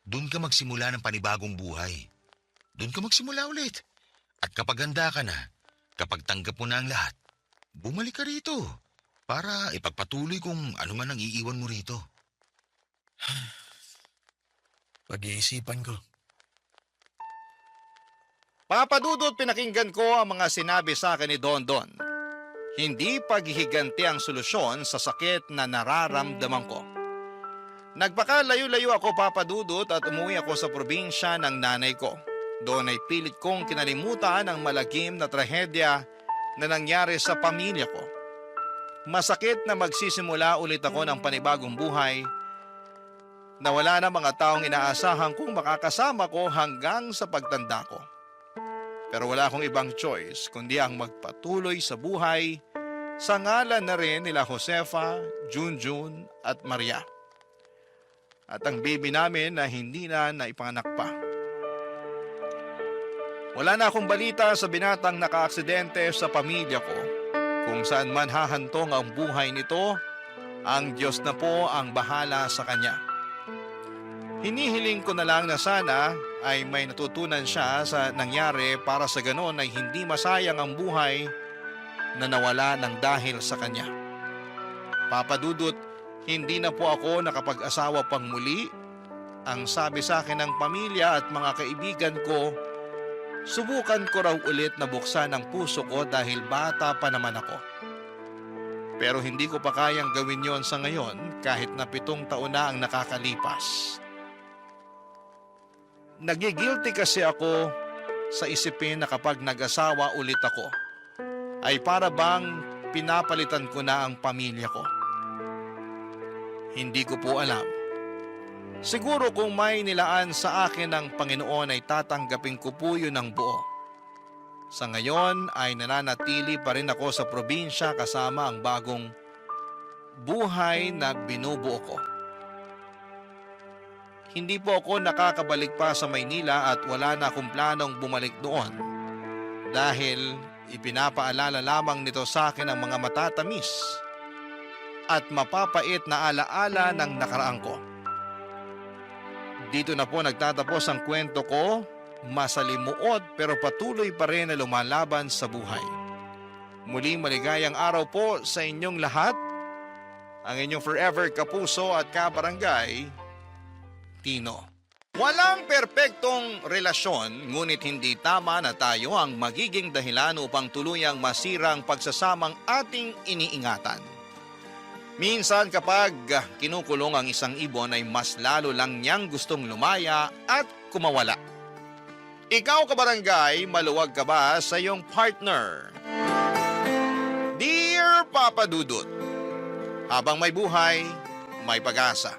Doon ka magsimula ng panibagong buhay. Doon ka magsimula ulit. At kapag handa ka na, kapag tanggap mo na ang lahat, bumalik ka rito para ipagpatuloy kung ano man ang iiwan mo rito. Pag-iisipan ko. Papadudot, pinakinggan ko ang mga sinabi sa akin ni Dondon. Hindi paghihiganti ang solusyon sa sakit na nararamdaman ko. Nagpakalayo-layo ako, Papadudot, at umuwi ako sa probinsya ng nanay ko. Doon ay pilit kong kinalimutan ang malagim na trahedya na nangyari sa pamilya ko. Masakit na magsisimula ulit ako ng panibagong buhay na wala na mga taong inaasahan kong makakasama ko hanggang sa pagtanda ko. Pero wala akong ibang choice kundi ang magpatuloy sa buhay sa ngalan na rin nila Josefa, Junjun at Maria. At ang baby namin na hindi na naipanganak pa. Wala na akong balita sa binatang nakaaksidente sa pamilya ko. Kung saan man hahantong ang buhay nito, ang Diyos na po ang bahala sa kanya. Hinihiling ko na lang na sana ay may natutunan siya sa nangyari para sa ganon ay hindi masayang ang buhay na nawala ng dahil sa kanya. Papa Dudut, hindi na po ako nakapag-asawa pang muli. Ang sabi sa akin ng pamilya at mga kaibigan ko, subukan ko raw ulit na buksan ang puso ko dahil bata pa naman ako. Pero hindi ko pa kayang gawin yon sa ngayon kahit na 7 taon na ang nakakalipas. Nagigilty kasi ako sa isipin na kapag nag-asawa ulit ako, ay para bang pinapalitan ko na ang pamilya ko. Hindi ko po alam. Siguro kung may nilaan sa akin ng Panginoon ay tatanggapin ko po yun ng buo. Sa ngayon ay nananatili pa rin ako sa probinsya kasama ang bagong buhay na binubuo ko. Hindi po ako nakakabalik pa sa Maynila at wala na akong planong bumalik doon dahil ipinapaalala lamang nito sa akin ang mga matatamis at mapapait na alaala ng nakaraan ko. Dito na po nagtatapos ang kwento ko, masalimuot pero patuloy pa rin na lumalaban sa buhay. Muling maligayang araw po sa inyong lahat, ang inyong forever kapuso at kabarangay, Tino. Walang perpektong relasyon, ngunit hindi tama na tayo ang magiging dahilan upang tuluyang masirang pagsasamang ating iniingatan. Minsan kapag kinukulong ang isang ibon ay mas lalo lang niyang gustong lumaya at kumawala. Ikaw kabarangay, maluwag ka ba sa iyong partner? Dear Papa Dudut, habang may buhay, may pag-asa.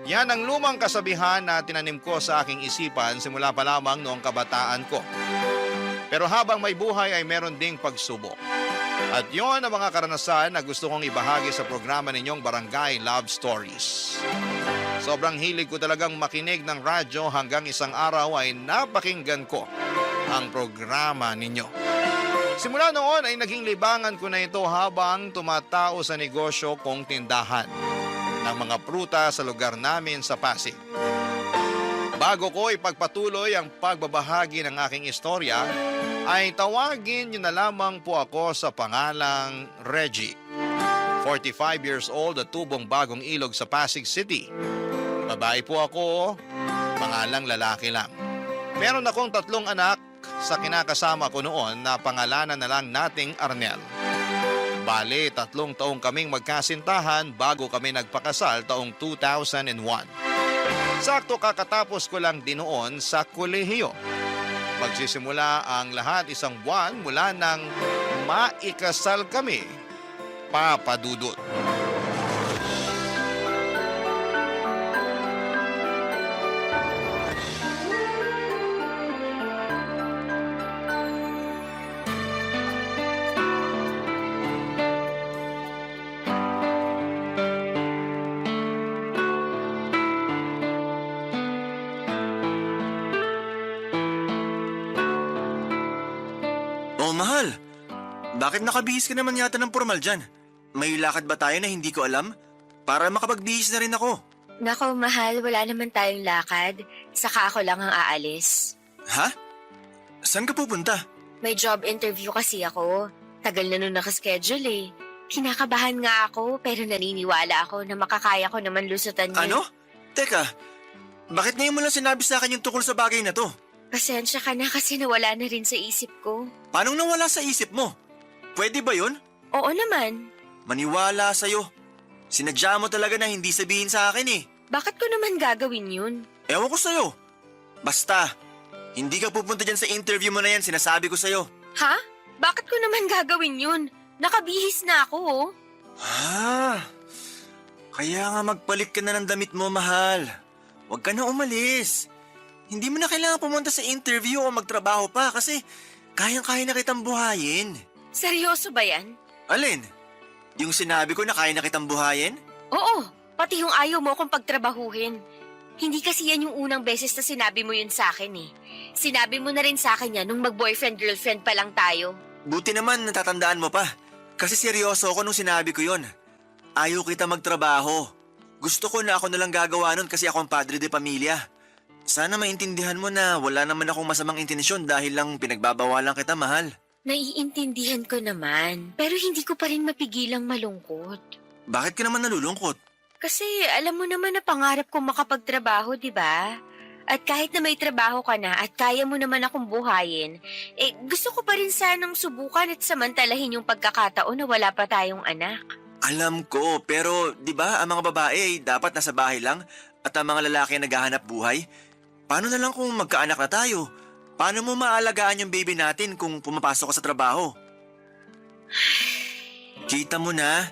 Yan ang lumang kasabihan na tinanim ko sa aking isipan simula pa lamang noong kabataan ko. Pero habang may buhay ay meron ding pagsubok. At yon ang mga karanasan na gusto kong ibahagi sa programa ninyong Barangay Love Stories. Sobrang hilig ko talagang makinig ng radyo hanggang isang araw ay napakinggan ko ang programa ninyo. Simula noon ay naging libangan ko na ito habang tumatao sa negosyo kong tindahan ng mga pruta sa lugar namin sa Pasig. Bago ko ipagpatuloy ang pagbabahagi ng aking istorya, ay tawagin niyo na lamang po ako sa pangalang Reggie. 45 years old at tubong Bagong Ilog sa Pasig City. Babae po ako, pangalang lalaki lang. Meron akong 3 anak sa kinakasama ko noon na pangalanan na lang nating Arnel. Bale, 3 taong kaming magkasintahan bago kami nagpakasal taong 2001. Sakto kakatapos ko lang din noon sa kolehiyo. Magsisimula ang lahat 1 buwan mula nang maikasal kami, Papa Dudut. Oh, mahal. Bakit nakabihis ka naman yata ng formal dyan? May lakad ba tayo na hindi ko alam? Para makapagbihis na rin ako. Nako, mahal, wala naman tayong lakad. Saka ako lang ang aalis. Ha? Saan ka pupunta? May job interview kasi ako. Tagal na nun nakaschedule eh. Kinakabahan nga ako pero naniniwala ako na makakaya ko naman lusutan yun. Ano? Teka, bakit ngayon mo lang sinabi sa akin yung tukol sa bagay na to? Pasensya ka na kasi nawala na rin sa isip ko. Paano nawala sa isip mo? Pwede ba yun? Oo naman. Maniwala sa'yo. Sinadya mo talaga na hindi sabihin sa akin eh. Bakit ko naman gagawin yun? Ewan ko sa'yo. Basta, hindi ka pupunta dyan sa interview mo na yan, sinasabi ko sa'yo. Ha? Bakit ko naman gagawin yun? Nakabihis na ako oh. Kaya nga magpalit ka na ng damit mo, mahal. Huwag ka na umalis. Hindi mo na kailangan pumunta sa interview o magtrabaho pa kasi kayang-kaya na kitang buhayin. Seryoso ba yan? Alin? Yung sinabi ko na kaya na kitang buhayin? Oo, pati yung ayaw mo akong pagtrabahuhin. Hindi kasi yan yung unang beses na sinabi mo yun sa akin eh. Sinabi mo na rin sa akin yan nung mag-boyfriend-girlfriend pa lang tayo. Buti naman natatandaan mo pa. Kasi seryoso ako nung sinabi ko yon. Ayaw kita magtrabaho. Gusto ko na ako nalang gagawa nun kasi ako ang padre de pamilya. Sana maintindihan mo na wala naman akong masamang intensyon dahil lang pinagbabawalan kita, mahal. Naiintindihan ko naman, pero hindi ko pa rin mapigilang malungkot. Bakit ka naman nalulungkot? Kasi alam mo naman na pangarap kong makapagtrabaho, di ba? At kahit na may trabaho ka na at kaya mo naman akong buhayin, gusto ko pa rin sanang subukan at samantalahin yung pagkakataon na wala pa tayong anak. Alam ko, pero di ba ang mga babae ay dapat nasa bahay lang at ang mga lalaki ay naghahanap buhay? Paano na lang kung magkaanak na tayo? Paano mo maalagaan yung baby natin kung pumapasok ka sa trabaho? Kita mo na,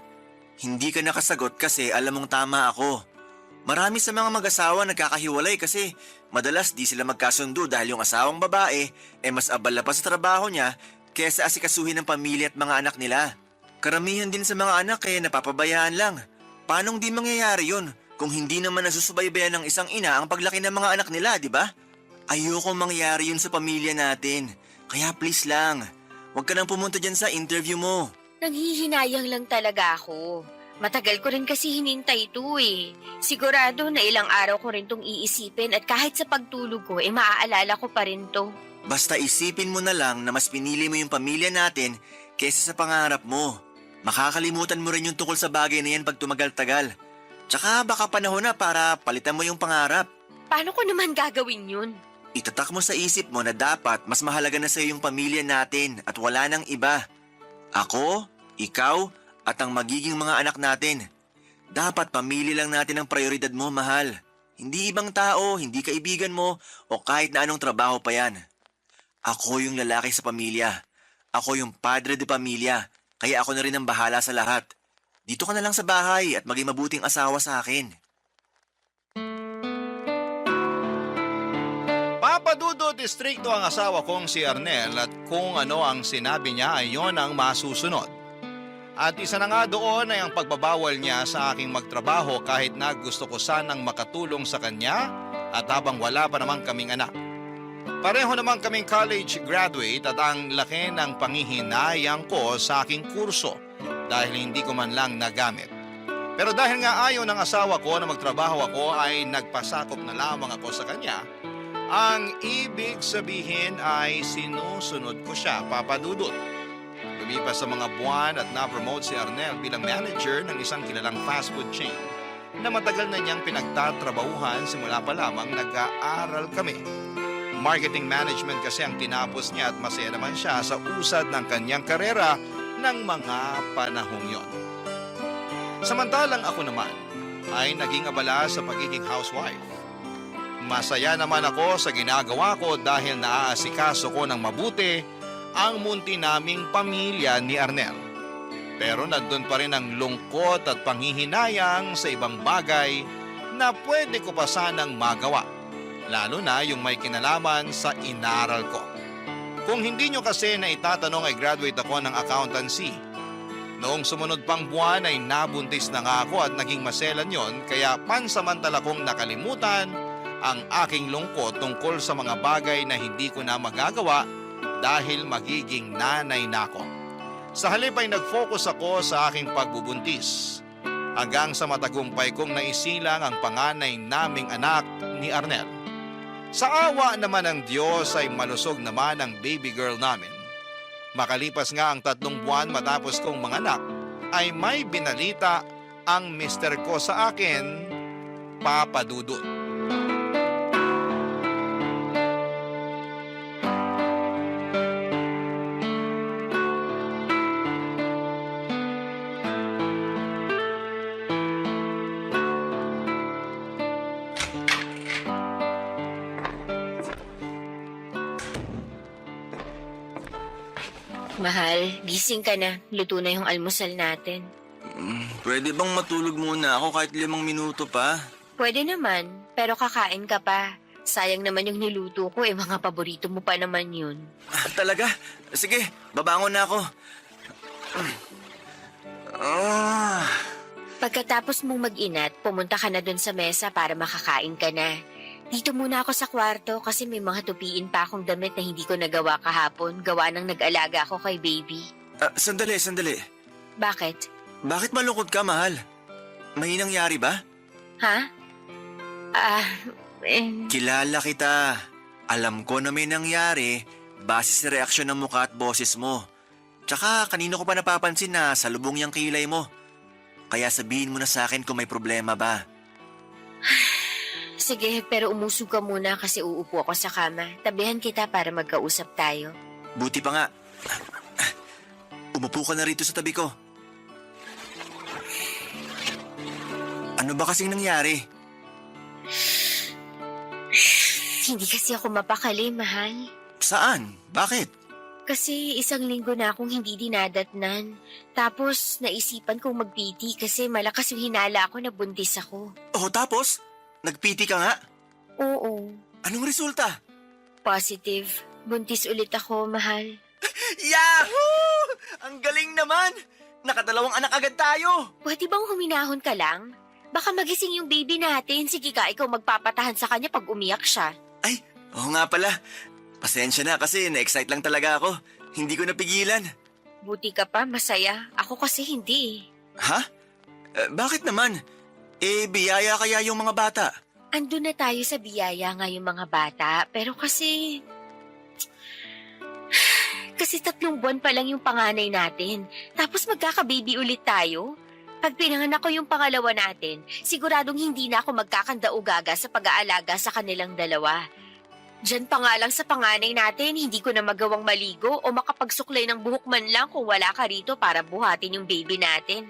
hindi ka nakasagot kasi alam mong tama ako. Marami sa mga mag-asawa nagkakahiwalay kasi madalas di sila magkasundo dahil yung asawang babae mas abala pa sa trabaho niya kaysa asikasuhin ng pamilya at mga anak nila. Karamihan din sa mga anak napapabayaan lang. Paanong di mangyayari yun kung hindi naman nasusubaybayan ng isang ina ang paglaki ng mga anak nila, di ba? Ayoko mangyari yun sa pamilya natin. Kaya please lang, huwag ka nang pumunta dyan sa interview mo. Nanghihinayang lang talaga ako. Matagal ko rin kasi hinintay ito eh. Sigurado na ilang araw ko rin tong iisipin at kahit sa pagtulog ko maaalala ko pa rin to. Basta isipin mo na lang na mas pinili mo yung pamilya natin kaysa sa pangarap mo. Makakalimutan mo rin yung tungkol sa bagay na yan pag tumagal-tagal. Tsaka baka panahon na para palitan mo yung pangarap. Paano ko naman gagawin yun? Itatak mo sa isip mo na dapat mas mahalaga na sa'yo yung pamilya natin at wala nang iba. Ako, ikaw, at ang magiging mga anak natin. Dapat pamili lang natin ang prioridad mo, mahal. Hindi ibang tao, hindi kaibigan mo, o kahit na anong trabaho pa yan. Ako yung lalaki sa pamilya. Ako yung padre de pamilya, kaya ako na rin ang bahala sa lahat. Dito ka na lang sa bahay at maging mabuting asawa sa akin. Papadudod distrikto ang asawa kong si Arnel at kung ano ang sinabi niya ay yon ang masusunod. At isa na nga doon ay ang pagbabawal niya sa aking magtrabaho kahit na gusto ko sanang makatulong sa kanya at habang wala pa naman kaming anak. Pareho naman kaming college graduate at ang laki ng panghihinayang ko sa aking kurso dahil hindi ko man lang nagamit. Pero dahil nga ayaw ng asawa ko na magtrabaho ako ay nagpasakop na lamang ako sa kanya. Ang ibig sabihin ay sinusunod ko siya, papadudot. Lumipas sa mga buwan at na-promote si Arnel bilang manager ng isang kilalang fast food chain na matagal na niyang pinagtatrabahuhan simula pa lamang nag-aaral kami. Marketing management kasi ang tinapos niya at masaya naman siya sa usad ng kanyang karera ng mga panahong yon. Samantalang ako naman ay naging abala sa pagiging housewife. Masaya naman ako sa ginagawa ko dahil naaasikaso ko ng mabuti ang munti naming pamilya ni Arnel. Pero nandun pa rin ang lungkot at panghihinayang sa ibang bagay na pwede ko pa sanang magawa, lalo na yung may kinalaman sa inaral ko. Kung hindi nyo kasi na itatanong ay graduate ako ng accountancy. Noong sumunod pang buwan ay nabuntis na nga ako at naging maselan yon kaya pansamantala kong nakalimutan ang aking lungkot tungkol sa mga bagay na hindi ko na magagawa dahil magiging nanay na ako. Sa halip ay nag-focus ako sa aking pagbubuntis hanggang sa matagumpay kong naisilang ang panganay naming anak ni Arnel. Sa awa naman ng Diyos ay malusog naman ang baby girl namin. Makalipas nga ang 3 buwan matapos kong manganak ay may binalita ang mister ko sa akin, Papa Dudut. Mahal, gising ka na. Luto na yung almusal natin. Pwede bang matulog muna ako kahit 5 minuto pa? Pwede naman, pero kakain ka pa. Sayang naman yung niluto ko, mga paborito mo pa naman yun. Talaga? Sige, babangon na ako. Ah, Pagkatapos mong mag-inat, pumunta ka na dun sa mesa para makakain ka na. Dito muna ako sa kwarto kasi may mga tupiin pa akong damit na hindi ko nagawa kahapon. Gawa ng nag-alaga ako kay baby. sandali. Bakit? Bakit malungkot ka, mahal? May nangyari ba? Ha? Kilala kita. Alam ko na may nangyari base sa reaksyon ng mukha at boses mo. Tsaka kanino ko pa napapansin na salubong yung kilay mo. Kaya sabihin mo na sa akin kung may problema ba. Sige, pero umusog ka muna kasi uupo ako sa kama. Tabihan kita para magkausap tayo. Buti pa nga. Umupo ka na rito sa tabi ko. Ano ba kasing nangyari? Hindi kasi ako mapakali, mahal. Saan? Bakit? Kasi 1 linggo na akong hindi dinadatnan. Tapos naisipan kong mag-PT kasi malakas yung hinala ako na buntis ako. Oh, tapos? Nagpiti ka nga? Oo, Anong resulta? positive. Buntis ulit ako, mahal. Yahoo! Ang galing naman! Nakadalawang anak agad tayo! Pwede bang huminahon ka lang? Baka magising yung baby natin. Sige ka, ikaw magpapatahan sa kanya pag umiyak siya. Ay, oo nga pala. Pasensya na kasi na-excite lang talaga ako. Hindi ko napigilan. Buti ka pa, masaya. Ako kasi hindi. Ha? Bakit naman? Biyaya kaya yung mga bata? Andun na tayo sa biyaya nga yung mga bata. Pero kasi... Kasi 3 buwan pa lang yung panganay natin. Tapos magkaka-baby ulit tayo. Pag pinanganak ko yung pangalawa natin, siguradong hindi na ako magkakanda-ugaga sa pag-aalaga sa kanilang dalawa. Diyan pa nga lang sa panganay natin, hindi ko na magawang maligo o makapagsuklay ng buhok man lang kung wala ka rito para buhatin yung baby natin.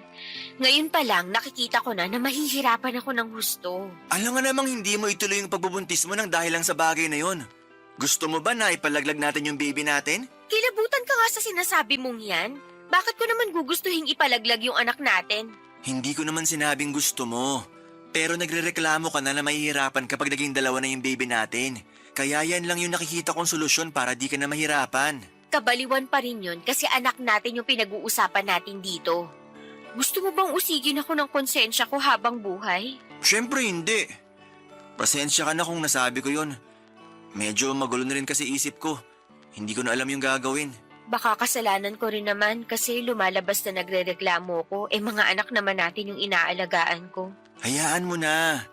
Ngayon pa lang, nakikita ko na mahihirapan ako ng husto. Alam nga namang hindi mo ituloy yung pagbubuntis mo nang dahil lang sa bagay na yon. Gusto mo ba na ipalaglag natin yung baby natin? Kilabutan ka nga sa sinasabi mong yan. Bakit ko naman gugustuhin ipalaglag yung anak natin? Hindi ko naman sinabing gusto mo. Pero nagrereklamo ka na mahihirapan kapag naging dalawa na yung baby natin. Kaya yan lang yung nakikita kong solusyon para di ka na mahirapan. Kabaliwan pa rin yun kasi anak natin yung pinag-uusapan natin dito. Gusto mo bang usigin ako ng konsensya ko habang buhay? Siyempre hindi. Pasensya ka na kung nasabi ko yon. Medyo magulo na rin kasi isip ko. Hindi ko na alam yung gagawin. Baka kasalanan ko rin naman kasi lumalabas na nagrereklamo ko. Mga anak naman natin yung inaalagaan ko. Hayaan mo na.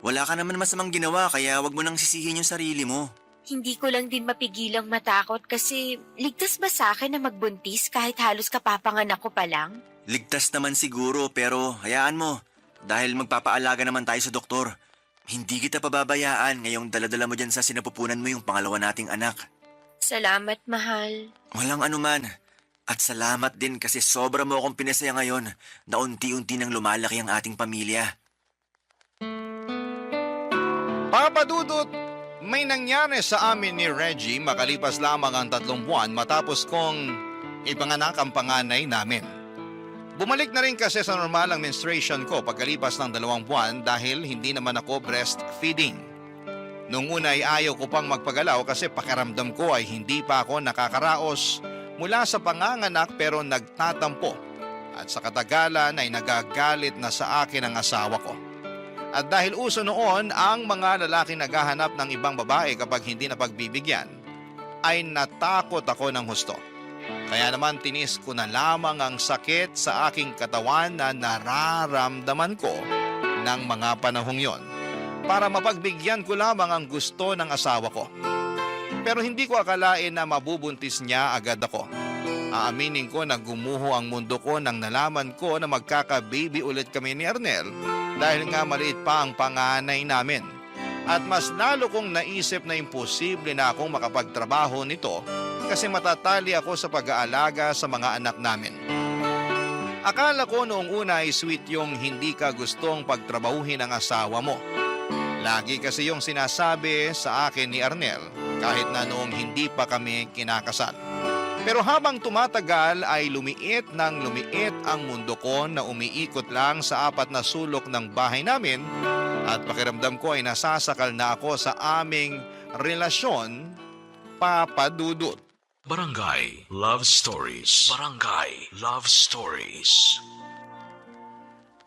Wala ka naman masamang ginawa kaya wag mo nang sisihin yung sarili mo. Hindi ko lang din mapigilang matakot kasi ligtas ba sa akin na magbuntis kahit halos kapapanganak ko pa lang? Ligtas naman siguro pero hayaan mo. Dahil magpapaalaga naman tayo sa doktor. Hindi kita pababayaan ngayong daladala mo dyan sa sinapupunan mo yung pangalawa nating anak. Salamat, mahal. Walang anuman. At salamat din kasi sobra mo akong pinasaya ngayon na unti-unti nang lumalaki ang ating pamilya. Papa Dudut, may nangyari sa amin ni Reggie makalipas lamang ang 3 buwan matapos kong ipanganak ang panganay namin. Bumalik na rin kasi sa normal ang menstruation ko pagkalipas ng 2 buwan dahil hindi naman ako breastfeeding. Nung una ay ayaw ko pang magpagalaw kasi pakiramdam ko ay hindi pa ako nakakaraos mula sa panganganak pero nagtatampo at sa katagalan ay nagagalit na sa akin ang asawa ko. At dahil uso noon ang mga lalaki naghahanap ng ibang babae kapag hindi napagbibigyan, ay natakot ako ng husto. Kaya naman tinis ko na lamang ang sakit sa aking katawan na nararamdaman ko ng mga panahong yon para mapagbigyan ko lamang ang gusto ng asawa ko. Pero hindi ko akalain na mabubuntis niya agad ako. Aaminin ko na gumuho ang mundo ko nang nalaman ko na magkaka-baby ulit kami ni Arnel dahil nga maliit pa ang panganay namin. At mas lalo kong naisip na imposible na akong makapagtrabaho nito kasi matatali ako sa pag-aalaga sa mga anak namin. Akala ko noong una ay sweet yung hindi ka gustong pagtrabahuhin ang asawa mo. Lagi kasi yung sinasabi sa akin ni Arnel kahit na noong hindi pa kami kinakasal. Pero habang tumatagal ay lumiit ng lumiit ang mundo ko na umiikot lang sa 4 na sulok ng bahay namin at pakiramdam ko ay nasasakal na ako sa aming relasyon, Papa Dudut. Barangay Love Stories. Barangay Love Stories.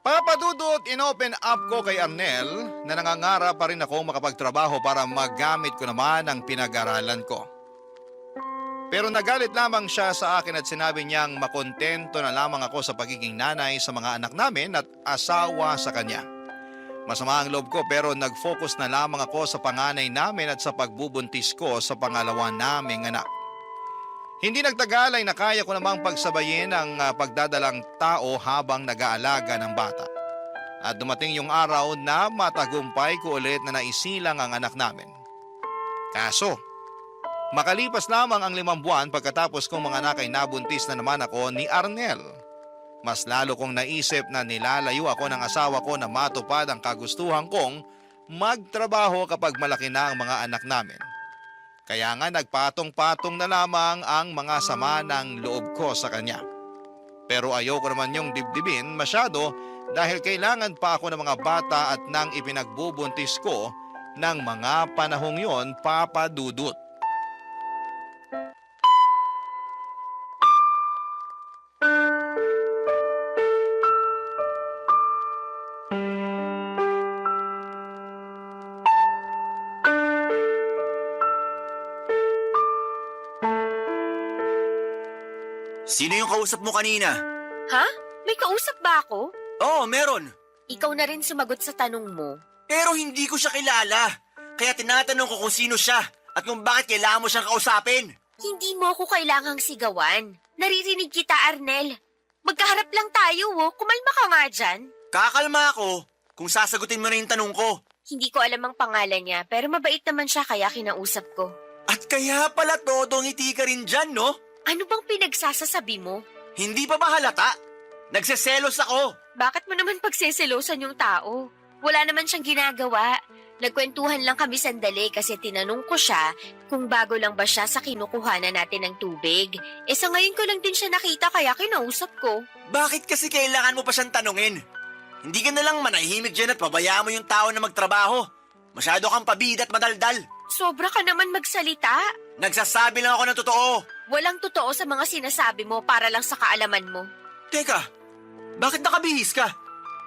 Papadudot, inopen up ko kay Arnel na nangangarap pa rin akong makapagtrabaho para magamit ko naman ang pinag-aralan ko. Pero nagalit lamang siya sa akin at sinabi niyang makontento na lamang ako sa pagiging nanay sa mga anak namin at asawa sa kanya. Masama ang loob ko pero nag-focus na lamang ako sa panganay namin at sa pagbubuntis ko sa pangalawa naming anak. Hindi nagtagal ay nakaya ko namang pagsabayin ang pagdadalang tao habang nag-aalaga ng bata. At dumating yung araw na matagumpay ko ulit na naisilang ang anak namin. Kaso, makalipas lamang ang 5 buwan pagkatapos kong mga anak ay nabuntis na naman ako ni Arnel. Mas lalo kong naisip na nilalayo ako ng asawa ko na matupad ang kagustuhan kong magtrabaho kapag malaki na ang mga anak namin. Kaya nga nagpatong-patong na lamang ang mga sama ng loob ko sa kanya. Pero ayoko naman yung dibdibin masyado dahil kailangan pa ako ng mga bata at nang ipinagbubuntis ko ng mga panahong yon, Papa Dudut. Sino yung kausap mo kanina? Ha? May kausap ba ako? Oo, meron. Ikaw na rin sumagot sa tanong mo. Pero hindi ko siya kilala. Kaya tinatanong ko kung sino siya at kung bakit kailangan mo siyang kausapin. Hindi mo ako kailangang sigawan. Naririnig kita, Arnel. Magkaharap lang tayo, oh. Kumalma ka nga dyan. Kakalma ako kung sasagutin mo na yung tanong ko. Hindi ko alam ang pangalan niya, pero mabait naman siya kaya kinausap ko. At kaya pala todo ngiti ka rin dyan, no? Ano bang pinagsasasabi mo? Hindi pa ba halata? Nagseselos ako. Bakit mo naman pagseselosan yung tao? Wala naman siyang ginagawa. Nagkwentuhan lang kami sandali kasi tinanong ko siya kung bago lang ba siya sa kinukuhanan natin ng tubig. Sa ngayon ko lang din siya nakita kaya kinausap ko. Bakit kasi kailangan mo pa siyang tanungin? Hindi ka na lang manahimik dyan at pabayaan mo yung tao na magtrabaho. Masyado kang pabida at madaldal. Sobra ka naman magsalita. Nagsasabi lang ako ng totoo. Walang totoo sa mga sinasabi mo para lang sa kaalaman mo. Teka, bakit nakabihis ka?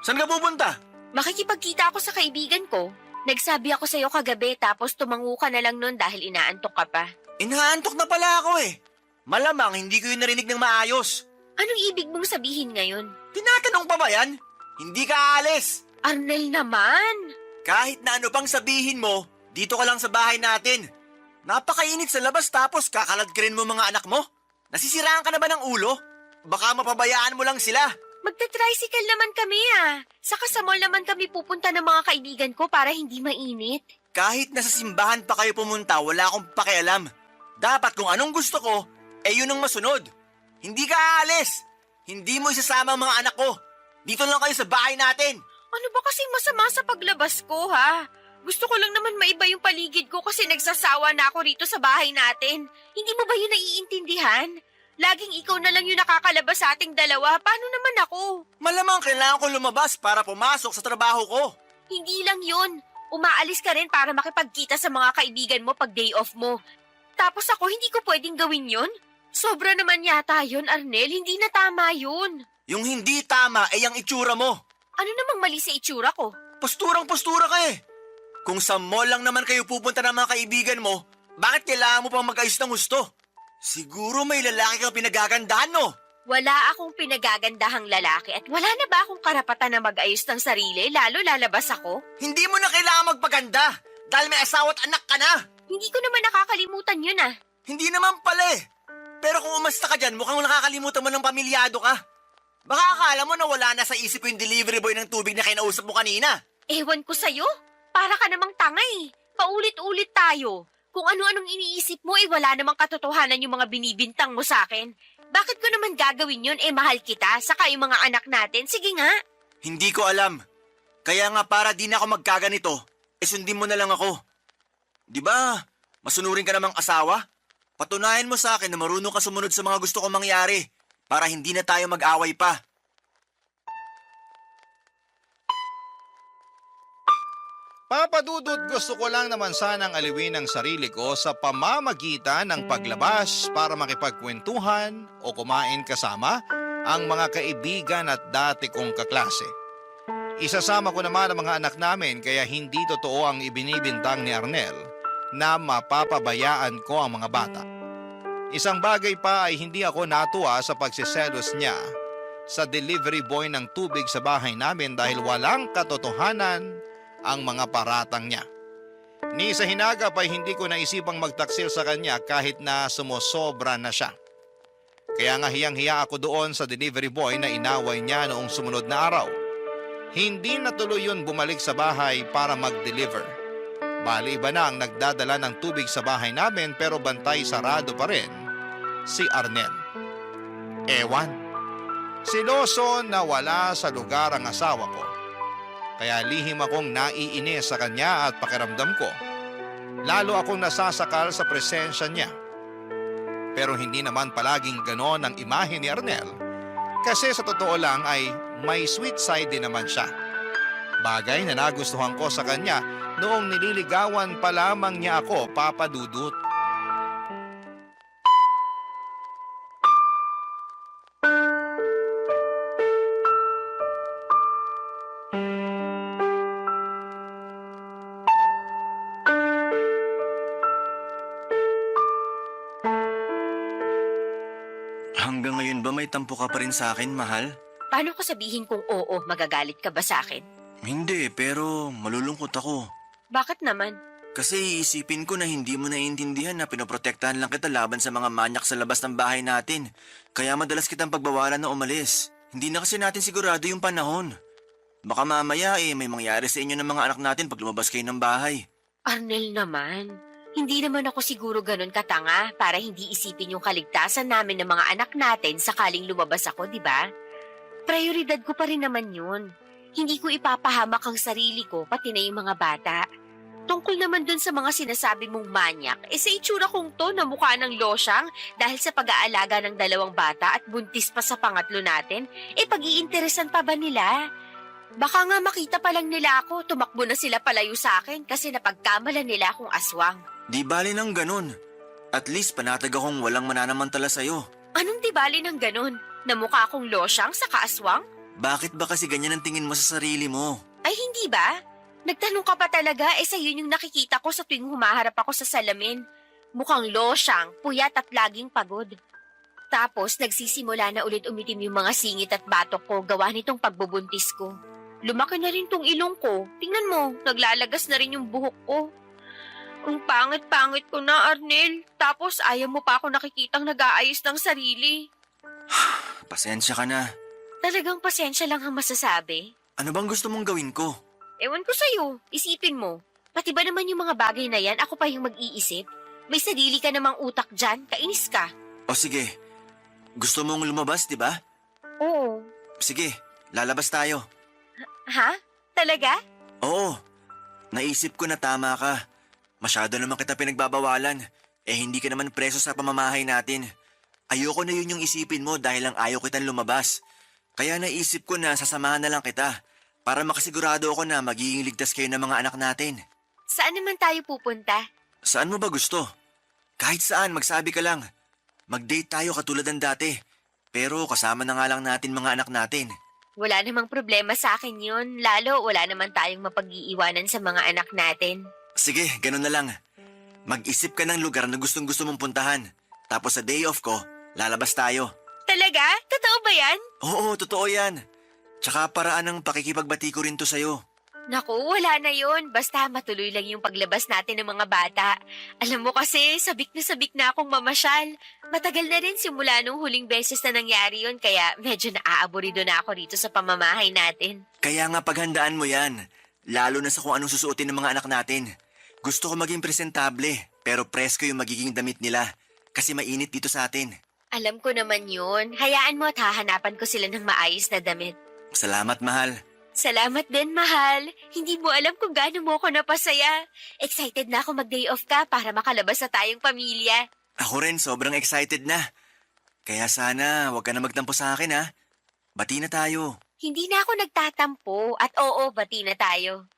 Saan ka pupunta? Makikipagkita ako sa kaibigan ko. Nagsabi ako sa'yo kagabi tapos tumango ka na lang nun dahil inaantok ka pa. Inaantok na pala ako eh. Malamang hindi ko yun narinig ng maayos. Anong ibig mong sabihin ngayon? Tinatanong pa ba yan? Hindi ka aalis. Arnel naman! Kahit na ano pang sabihin mo, dito ka lang sa bahay natin. Napakainit sa labas tapos kakaladkirin mo mga anak mo. Nasisiraan ka na ba ng ulo? Baka mapabayaan mo lang sila. Magta-tricycle naman kami Saka sa mall naman kami pupunta ng mga kaibigan ko para hindi mainit. Kahit nasa simbahan pa kayo pumunta, wala akong pakialam. Dapat kung anong gusto ko, yun ang masunod. Hindi ka aalis. Hindi mo isasama ang mga anak ko. Dito lang kayo sa bahay natin. Ano ba kasing masama sa paglabas ko, ha? Gusto ko lang naman maiba yung paligid ko kasi nagsasawa na ako rito sa bahay natin. Hindi mo ba yun naiintindihan? Laging ikaw na lang yung nakakalabas sa ating dalawa. Paano naman ako? Malamang kailangan ko lumabas para pumasok sa trabaho ko. Hindi lang yun. Umaalis ka rin para makipagkita sa mga kaibigan mo pag day off mo. Tapos ako, hindi ko pwedeng gawin yun? Sobra naman yata yun, Arnel. Hindi na tama yun. Yung hindi tama ay ang itsura mo. Ano namang mali sa itsura ko? Posturang-postura ka eh. Kung sa mall lang naman kayo pupunta ng mga kaibigan mo, bakit kailangan mo pang mag-ayos ng gusto? Siguro may lalaki kang pinagagandahan, no? Wala akong pinagagandahang lalaki at wala na ba akong karapatan na mag-ayos ng sarili lalo lalabas ako? Hindi mo na kailangan magpaganda dahil may asawa at anak ka na. Hindi ko naman nakakalimutan yun Hindi naman pala eh. Pero kung umasta ka dyan, mukhang nakakalimutan mo ng pamilyado ka. Baka akala mo na wala na sa isip yung delivery boy ng tubig na kinausap mo kanina. Ewan ko sa'yo. Para ka namang tanga Paulit-ulit tayo. Kung ano-anong iniisip mo wala namang katotohanan yung mga binibintang mo sa akin. Bakit ko naman gagawin yun mahal kita, saka yung mga anak natin? Sige nga. Hindi ko alam. Kaya nga para di na ako magkaganito, sundin mo na lang ako. Di ba, masunurin ka namang asawa? Patunayan mo sa akin na marunong ka sumunod sa mga gusto kong mangyari para hindi na tayo mag-away pa. Papadudot, gusto ko lang naman sanang aliwin ang sarili ko sa pamamagitan ng paglabas para makipagkwentuhan o kumain kasama ang mga kaibigan at dati kong kaklase. Isasama ko naman ang mga anak namin kaya hindi totoo ang ibinibintang ni Arnel na mapapabayaan ko ang mga bata. Isang bagay pa ay hindi ako natuwa sa pagsiselos niya sa delivery boy ng tubig sa bahay namin dahil walang katotohanan ang mga paratang niya. Ni sa hinagap ay hindi ko naisipang magtaksil sa kanya kahit na sumusobra na siya. Kaya nga hiyang-hiya ako doon sa delivery boy na inaway niya noong sumunod na araw. Hindi natuloy yun bumalik sa bahay para mag-deliver. Bali iba na ang nagdadala ng tubig sa bahay namin pero bantay sarado pa rin si Arnel. Ewan, siloso na wala sa lugar ang asawa ko. Kaya lihim akong naiinis sa kanya at pakiramdam ko. Lalo akong nasasakal sa presensya niya. Pero hindi naman palaging ganon ang imahe ni Arnel. Kasi sa totoo lang ay may sweet side din naman siya. Bagay na nagustuhan ko sa kanya noong nililigawan pa lamang niya ako, Papa Dudut. Hanggang ngayon ba may tampo ka pa rin sa akin, mahal? Paano ko sabihin kung oo, magagalit ka ba sa akin? Hindi, pero malulungkot ako. Bakit naman? Kasi iisipin ko na hindi mo naiintindihan na pinoprotektahan lang kita laban sa mga manyak sa labas ng bahay natin. Kaya madalas kitang pagbawalan na umalis. Hindi na kasi natin sigurado yung panahon. Baka mamaya may mangyari sa inyo ng mga anak natin pag lumabas kayo ng bahay. Arnel naman, hindi naman ako siguro ganun katanga para hindi isipin yung kaligtasan namin ng mga anak natin sakaling lumabas ako, di ba? Prioridad ko pa rin naman yun. Hindi ko ipapahamak ang sarili ko pati na yung mga bata. Tungkol naman dun sa mga sinasabi mong manyak, sa itsura kong to na mukha ng losyang dahil sa pag-aalaga ng 2 bata at buntis pa sa pangatlo natin, pag-iinteresan pa ba nila? Baka nga makita pa lang nila ako, tumakbo na sila palayo sa akin kasi napagkamalan nila akong aswang. Di bali ng ganun. At least panatag akong walang mananamantala sa'yo. Anong tibali ng ganun? Na mukha akong losyang sa kaaswang? Bakit ba kasi ganyan ang tingin mo sa sarili mo? Ay hindi ba? Nagtanong ka pa talaga, sa yun yung nakikita ko sa tuwing humaharap ako sa salamin. Mukhang losyang, puyat at laging pagod. Tapos nagsisimula na ulit umitim yung mga singit at batok ko gawa nitong pagbubuntis ko. Lumaki na rin tong ilong ko. Tingnan mo, naglalagas na rin yung buhok ko. Ang pangit-pangit ko na, Arnel. Tapos ayaw mo pa ako nakikitang nag-aayos ng sarili. Pasensya ka na. Talagang pasensya lang ang masasabi. Ano bang gusto mong gawin ko? Ewan ko sa'yo, isipin mo. Pati ba naman yung mga bagay na yan, ako pa yung mag-iisip? May sarili ka namang utak dyan, kainis ka. O sige, gusto mong lumabas, di ba? Oo. Sige, lalabas tayo. Ha? Talaga? Oo, naisip ko na tama ka. Masyado naman kita pinagbabawalan. Hindi ka naman preso sa pamamahay natin. Ayoko na yun yung isipin mo dahil lang ayaw kitang lumabas. Kaya naisip ko na sasamahan na lang kita para makasigurado ako na magiging ligtas kayo ng mga anak natin. Saan naman tayo pupunta? Saan mo ba gusto? Kahit saan, magsabi ka lang. Mag-date tayo katulad ng dati. Pero kasama na nga lang natin mga anak natin. Wala namang problema sa akin yun. Lalo, wala naman tayong mapag-iiwanan sa mga anak natin. Sige, ganun na lang. Mag-isip ka ng lugar na gustong-gusto mong puntahan. Tapos sa day off ko, lalabas tayo. Talaga? Totoo ba yan? Oo, totoo yan. Tsaka paraan ng pakikipagbati ko rin to sa'yo. Naku, wala na yun. Basta matuloy lang yung paglabas natin ng mga bata. Alam mo kasi, sabik na akong mamasyal. Matagal na rin simula nung huling beses na nangyari yun, kaya medyo naaaburido na ako rito sa pamamahay natin. Kaya nga paghandaan mo yan. Lalo na sa kung anong susuotin ng mga anak natin. Gusto ko maging presentable, pero presko yung magiging damit nila. Kasi mainit dito sa atin. Alam ko naman yun. Hayaan mo at hahanapan ko sila ng maayos na damit. Salamat, mahal. Salamat din, mahal. Hindi mo alam kung gaano mo ako napasaya. Excited na ako mag-day off ka para makalabas na tayong pamilya. Ako rin, sobrang excited na. Kaya sana, huwag ka na magtampo sa akin, ha? Bati na tayo. Hindi na ako nagtatampo at oo, bati na tayo.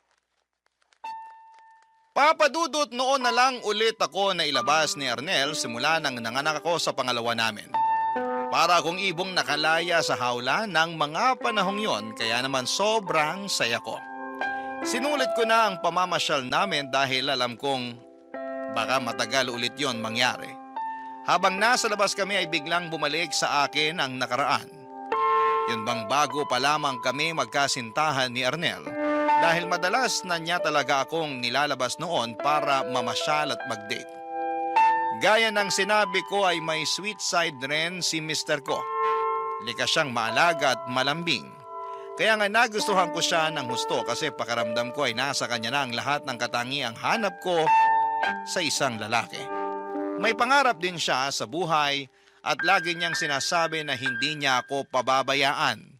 Papa Dudut, noon na lang ulit ako na ilabas ni Arnel simula nang nanganak ako sa pangalawa namin. Para akong ibong nakalaya sa hawla ng mga panahong yon, kaya naman sobrang saya ko. Sinulit ko na ang pamamasyal namin dahil alam kong baka matagal ulit yon mangyari. Habang nasa labas kami ay biglang bumalik sa akin ang nakaraan. Yun bang bago pa lamang kami magkasintahan ni Arnel dahil madalas na niya talaga akong nilalabas noon para mamasyal at mag-date. Gaya ng sinabi ko ay may sweet side rin si Mr. ko. Likas siyang maalaga at malambing. Kaya nga nagustuhan ko siya ng husto kasi pakaramdam ko ay nasa kanya na ang lahat ng katangiang hanap ko sa isang lalaki. May pangarap din siya sa buhay at lagi niyang sinasabi na hindi niya ako pababayaan.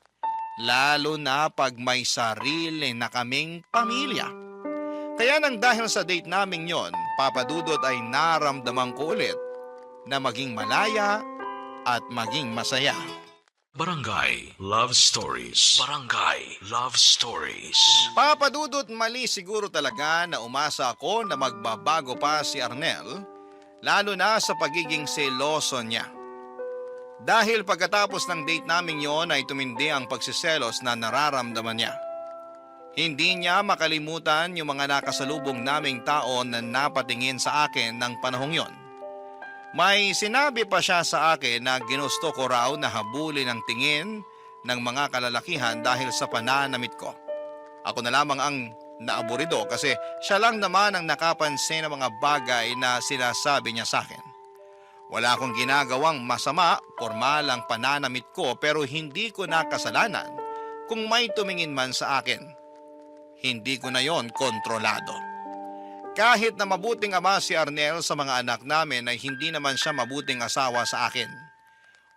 Lalo na pag may sarili na kaming pamilya. Kaya nang dahil sa date naming yon, Papa Dudut ay naramdaman ko ulit na maging malaya at maging masaya. Barangay Love Stories. Barangay Love Stories. Papa Dudut, mali siguro talaga na umasa ako na magbabago pa si Arnel, lalo na sa pagiging seloso niya. Dahil pagkatapos ng date namin yon ay tumindi ang pagsiselos na nararamdaman niya. Hindi niya makalimutan yung mga nakasalubong naming tao na napatingin sa akin ng panahong yon. May sinabi pa siya sa akin na ginusto ko raw na habulin ang tingin ng mga kalalakihan dahil sa pananamit ko. Ako na lamang ang naaburido kasi siya lang naman ang nakapansin ng mga bagay na sinasabi niya sa akin. Wala akong ginagawang masama, formal ang pananamit ko pero hindi ko na kasalanan kung may tumingin man sa akin. Hindi ko na yon kontrolado. Kahit na mabuting ama si Arnel sa mga anak namin ay hindi naman siya mabuting asawa sa akin.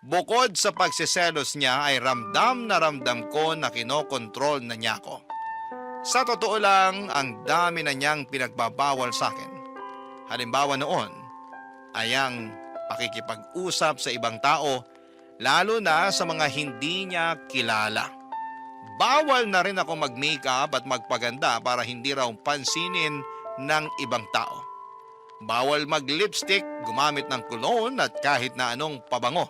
Bukod sa pagsiselos niya ay ramdam na ramdam ko na kinokontrol na niya ako. Sa totoo lang, ang dami na niyang pinagbabawal sa akin. Halimbawa noon ay ang pakikipag-usap sa ibang tao, lalo na sa mga hindi niya kilala. Bawal na rin ako mag-makeup at magpaganda para hindi raw pansinin ng ibang tao. Bawal mag-lipstick, gumamit ng cologne at kahit na anong pabango.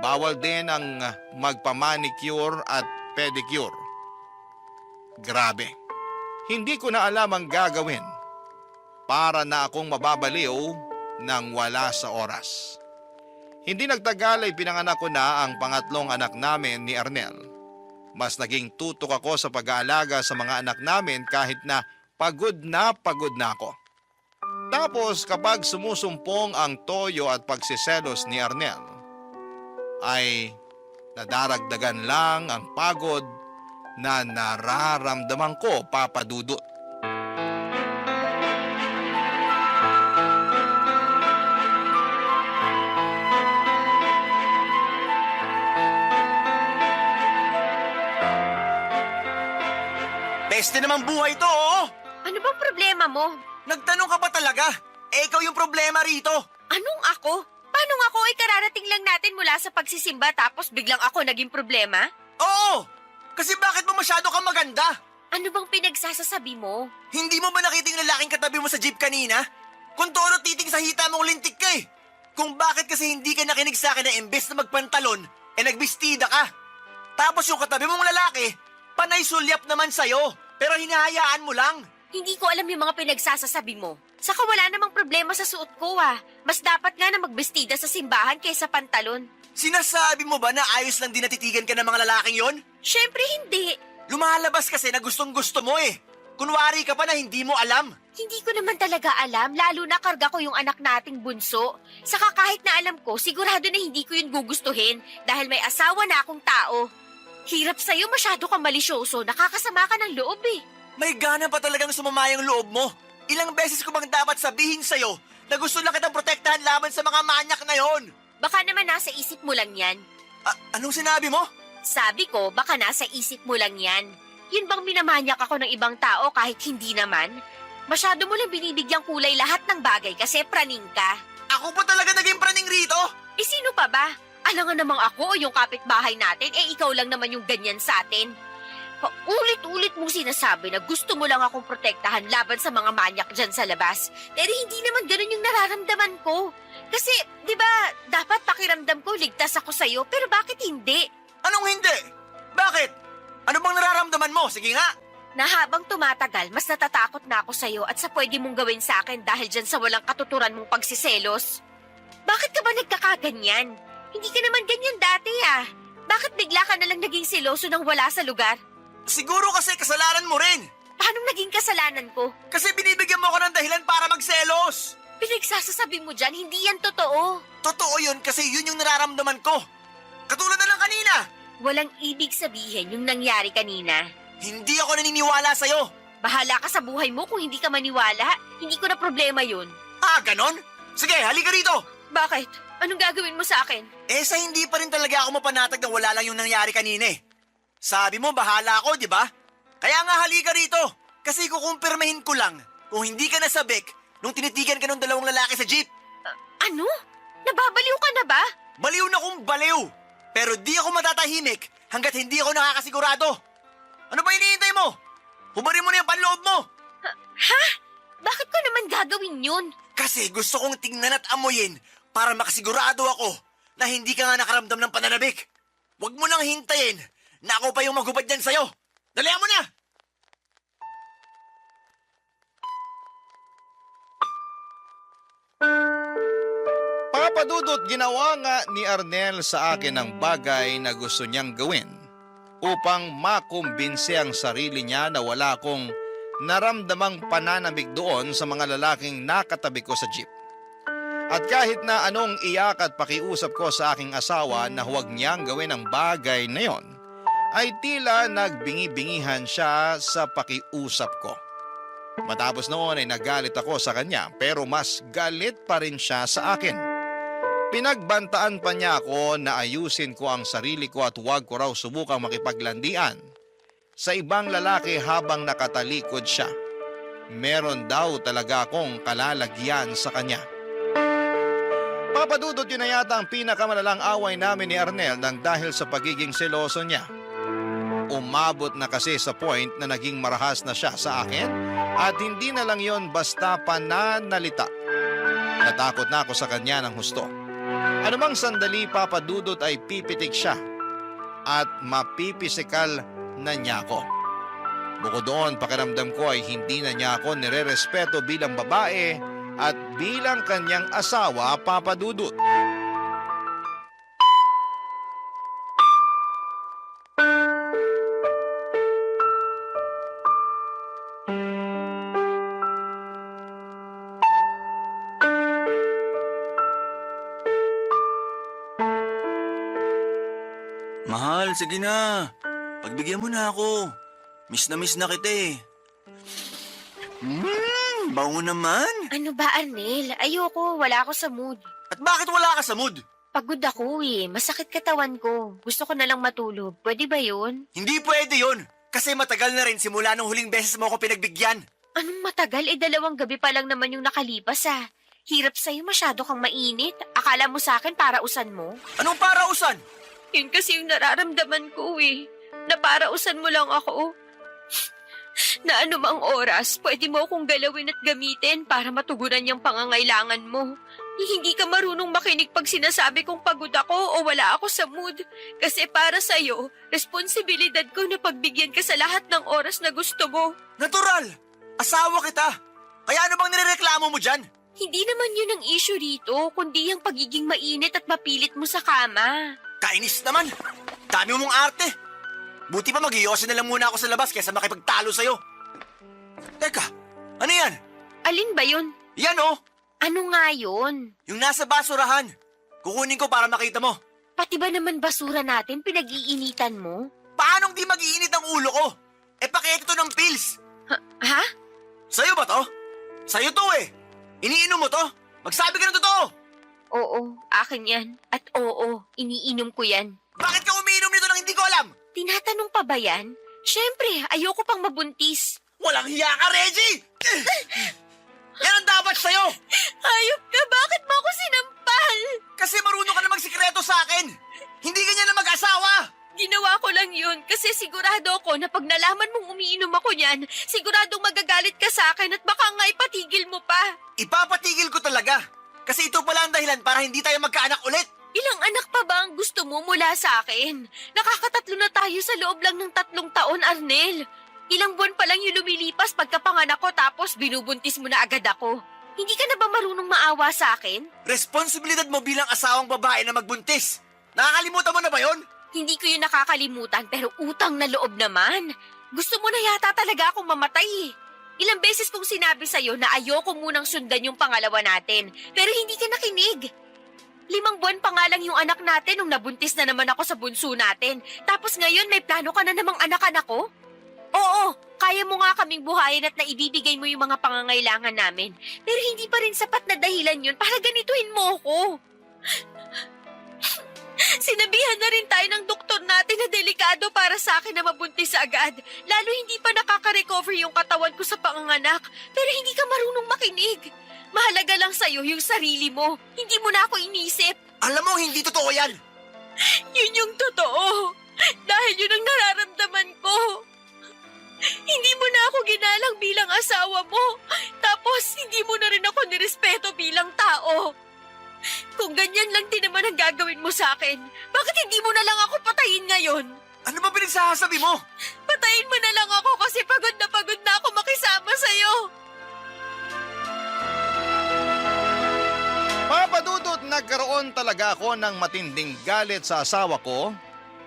Bawal din ang magpa-manicure at pedicure. Grabe. Hindi ko na alam ang gagawin. Para na akong mababaliw nang wala sa oras. Hindi nagtagal ay pinanganak ko na ang pangatlong anak namin ni Arnel. Mas naging tutok ako sa pag-aalaga sa mga anak namin kahit na pagod na ako. Tapos kapag sumusumpong ang toyo at pagsiselos ni Arnel, ay nadaragdagan lang ang pagod na nararamdaman ko, Papa Dudut. Peste naman buhay to, oo! Ano bang problema mo? Nagtanong ka ba talaga? Eh, ikaw yung problema rito. Anong ako? Paano ako ay kararating lang natin mula sa pagsisimba tapos biglang ako naging problema? Oo! Kasi bakit mo masyado kang maganda? Ano bang pinagsasasabi mo? Hindi mo ba nakita yung lalaking katabi mo sa jeep kanina? Kung todo titing sa hita mong lintik ka eh. Kung bakit kasi hindi ka nakinig sa akin na imbes na magpantalon, nagbistida ka. Tapos yung katabi mong lalaki, panay sulyap naman sa'yo, pero hinahayaan mo lang. Hindi ko alam yung mga pinagsasasabi mo. Saka wala namang problema sa suot ko Mas dapat nga na magbestida sa simbahan kaysa pantalon. Sinasabi mo ba na ayos lang din natitigan ka ng mga lalaking yon? Syempre hindi. Lumalabas kasi na gustong gusto mo eh. Kunwari ka pa na hindi mo alam. Hindi ko naman talaga alam, lalo na karga ko yung anak nating bunso. Saka kahit na alam ko, sigurado na hindi ko yun gugustuhin dahil may asawa na akong tao. Hirap sa'yo, masyado kang malisyoso, nakakasama ka ng loob eh. May gana pa talagang sumama yung loob mo. Ilang beses ko bang dapat sabihin sa'yo na gusto lang kitang protektahan laban sa mga manyak na yon? Baka naman nasa isip mo lang yan. Anong sinabi mo? Sabi ko, baka nasa isip mo lang yan. Yun bang minamanyak ako ng ibang tao kahit hindi naman? Masyado mo lang binibigyang kulay lahat ng bagay kasi praning ka. Ako pa talaga naging praning rito? Eh sino pa ba? Alam nga namang ako o yung kapitbahay natin, ikaw lang naman yung ganyan sa atin. Paulit-ulit mong sinasabi na gusto mo lang akong protektahan laban sa mga manyak dyan sa labas. Pero hindi naman ganun yung nararamdaman ko. Kasi, di ba, dapat pakiramdam ko ligtas ako sa'yo, pero bakit hindi? Anong hindi? Bakit? Ano bang nararamdaman mo? Sige nga. Na habang tumatagal, mas natatakot na ako sa'yo at sa pwede mong gawin sa akin dahil dyan sa walang katuturan mong pagsiselos. Bakit ka ba nagkakaganyan? Hindi ka naman ganyan dati ah. Bakit bigla ka nalang naging seloso nang wala sa lugar? Siguro kasi kasalanan mo rin. Paano naging kasalanan ko? Kasi binibigyan mo ako ng dahilan para magselos. Pinagsasasabi mo dyan, hindi yan totoo. Totoo yun kasi yun yung nararamdaman ko. Katulad na lang kanina. Walang ibig sabihin yung nangyari kanina. Hindi ako naniniwala sa'yo. Bahala ka sa buhay mo kung hindi ka maniwala. Hindi ko na problema yun. Ah, ganon? Sige, halika rito. Bakit? Anong gagawin mo sa akin? Eh sa hindi pa rin talaga ako mapanatag na wala lang yung nangyari kanina eh. Sabi mo bahala ako, di ba? Kaya nga halika rito. Kasi kukumpirmahin ko lang kung hindi ka nasabik nung tinitigan ka ng dalawang lalaki sa jeep. Ano? Nababaliw ka na ba? Baliw na kung baliw. Pero di ako matatahimik hanggat hindi ako nakakasigurado. Ano ba hinihintay mo? Hubarin mo na yung panloob mo. Ha? Bakit ko naman gagawin yun? Kasi gusto kong tingnan at amuyin para makasigurado ako na hindi ka nga nakaramdam ng pananabik. Huwag mo nang hintayin na ako pa yung maghubad yan sa'yo. Dalihan mo na! Papadudot, ginawa nga ni Arnel sa akin ang bagay na gusto niyang gawin upang makumbinse ang sarili niya na wala akong naramdamang pananamig doon sa mga lalaking nakatabi ko sa jeep. At kahit na anong iyak at pakiusap ko sa aking asawa na huwag niyang gawin ang bagay na yon, ay tila nagbingi-bingihan siya sa pakiusap ko. Matapos noon ay nagalit ako sa kanya pero mas galit pa rin siya sa akin. Pinagbantaan pa niya ako na ayusin ko ang sarili ko at huwag ko raw subukang makipaglandian sa ibang lalaki habang nakatalikod siya. Meron daw talaga akong kalalagyan sa kanya. Papadudot, yun na yata ang pinakamalalang away namin ni Arnel nang dahil sa pagiging seloso niya. Umabot na kasi sa point na naging marahas na siya sa akin at hindi na lang yon basta pananalita. Natakot na ako sa kanya ng husto. Anumang sandali, papadudot, ay pipitik siya at mapipisikal na niya ako. Bukod doon, pakiramdam ko ay hindi na niya ako nirerespeto bilang babae at bilang kanyang asawa, papadudot. Mahal, sige na. Pagbigyan mo na ako. Miss na kita eh. Bango naman. Ano ba, Arnel? Ayoko, wala ako sa mood. At bakit wala ka sa mood? Pagod ako eh. Masakit katawan ko. Gusto ko na lang matulog. Pwede ba yun? Hindi pwede yun. Kasi matagal na rin simula nung huling beses mo ako pinagbigyan. Anong matagal? 2 gabi pa lang naman yung nakalipas ah. Hirap sa'yo, masyado kang mainit. Akala mo sa akin parausan mo? Anong parausan? Yun kasi yung nararamdaman ko eh. Na parausan mo lang ako. Na anumang oras, pwede mo akong galawin at gamitin para matugunan yung pangangailangan mo. Hindi ka marunong makinig pag sinasabi kong pagod ako o wala ako sa mood. Kasi para sa'yo, responsibilidad ko na pagbigyan ka sa lahat ng oras na gusto mo. Natural! Asawa kita! Kaya ano bang nirereklamo mo dyan? Hindi naman yun ang issue rito, kundi ang pagiging mainit at mapilit mo sa kama. Kainis naman! Dami mong arte! Buti pa mag-iyosin na lang muna ako sa labas kaysa makipagtalo sa'yo. Teka, ano yan? Alin ba yun? Yan oh! Ano nga yun? Yung nasa basurahan. Kukunin ko para makita mo. Pati ba naman basura natin pinag-iinitan mo? Paanong di mag-iinit ang ulo ko? Eh pakete to ng pills. Ha? Sa'yo ba to? Sa'yo to eh. Iniinom mo to? Magsabi ka ng totoo. Oo, akin yan. At oo, iniinom ko yan. Bakit ka umiinom nito nang hindi ko alam? Tinatanong pa ba yan? Siyempre, ayoko pang mabuntis. Walang hiya ka, Reggie! Yan ang dapat sa'yo! Hayop ka, bakit mo ako sinampal? Kasi marunong ka na magsikreto sa akin! Hindi ganyan na mag-asawa! Ginawa ko lang yun kasi sigurado ako na kapag nalaman mong umiinom ako niyan, siguradong magagalit ka sa akin at baka nga ipatigil mo pa. Ipapatigil ko talaga. Kasi ito pala ang dahilan para hindi tayo magkaanak ulit. Ilang anak pa ba ang gusto mo mula sa akin? Nakakatatlo na tayo sa loob lang ng 3 taon, Arnel. Ilang buwan pa lang yung lumilipas pagkapanganak ko tapos binubuntis mo na agad ako. Hindi ka na ba marunong maawa sa akin? Responsibilidad mo bilang asawang babae na magbuntis. Nakakalimutan mo na ba yon? Hindi ko yun nakakalimutan pero utang na loob naman. Gusto mo na yata talaga akong mamatay eh. Ilang beses kong sinabi sa'yo na ayoko munang sundan yung pangalawa natin pero hindi ka nakinig. 5 buwan pa nga lang yung anak natin nung nabuntis na naman ako sa bunso natin. Tapos ngayon may plano ka na namang anak-anak ko? Oo, kaya mo nga kaming buhayin at naibibigay mo yung mga pangangailangan namin. Pero hindi pa rin sapat na dahilan yun para ganituhin mo ako. Sinabihan na rin tayo ng doktor natin na delikado para sa akin na mabuntis agad. Lalo hindi pa nakaka-recover yung katawan ko sa panganganak. Pero hindi ka marunong makinig. Mahalaga lang sa'yo yung sarili mo. Hindi mo na ako inisip. Alam mo, hindi totoo yan. Yun yung totoo. Dahil yun ang nararamdaman ko. Hindi mo na ako ginalang bilang asawa mo. Tapos hindi mo na rin ako nirespeto bilang tao. Kung ganyan lang din naman ang gagawin mo sa akin, bakit hindi mo na lang ako patayin ngayon? Ano ba pinagsasabi mo? Patayin mo na lang ako kasi pagod na ako makisama sa'yo. Papa Dudut, nagkaroon talaga ako ng matinding galit sa asawa ko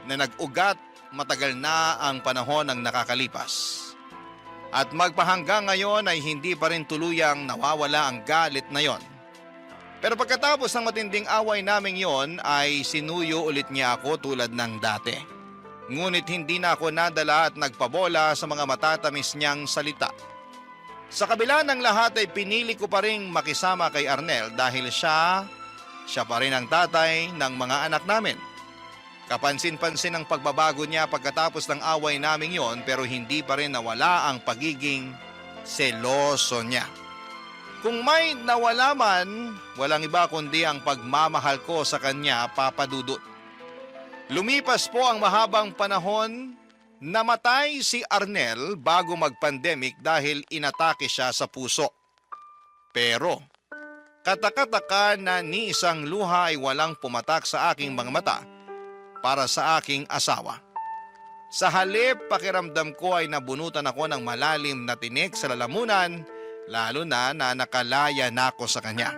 na nag-ugat matagal na ang panahon ng nakakalipas. At magpahanggang ngayon ay hindi pa rin tuluyang nawawala ang galit na yon. Pero pagkatapos ng matinding away naming yon ay sinuyo ulit niya ako tulad ng dati. Ngunit hindi na ako nadala at nagpabola sa mga matatamis niyang salita. Sa kabila ng lahat ay pinili ko pa rin makisama kay Arnel dahil siya pa rin ang tatay ng mga anak namin. Kapansin-pansin ang pagbabago niya pagkatapos ng away naming yon pero hindi pa rin nawala ang pagiging seloso niya. Kung may nawala man, walang iba kundi ang pagmamahal ko sa kanya, Papa Dudut. Lumipas po ang mahabang panahon. Namatay si Arnel bago mag-pandemic dahil inatake siya sa puso. Pero, kataka-taka na ni isang luha ay walang pumatak sa aking mga mata para sa aking asawa. Sa halip, pakiramdam ko ay nabunutan ako ng malalim na tinik sa lalamunan, lalo na nakalaya na ako sa kanya.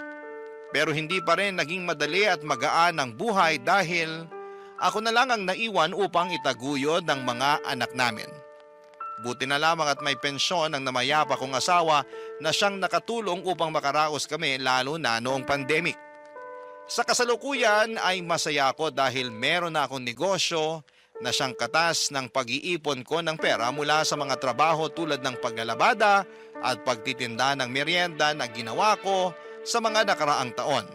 Pero hindi pa rin naging madali at magaan ang buhay dahil ako na lang ang naiwan upang itaguyod ng mga anak namin. Buti na lamang at may pensyon ang namayapa kong asawa na siyang nakatulong upang makaraos kami lalo na noong pandemic. Sa kasalukuyan ay masaya ako dahil meron na akong negosyo na siyang katas ng pag-iipon ko ng pera mula sa mga trabaho tulad ng paglalabada at pagtitinda ng merienda na ginawa ko sa mga nakaraang taon.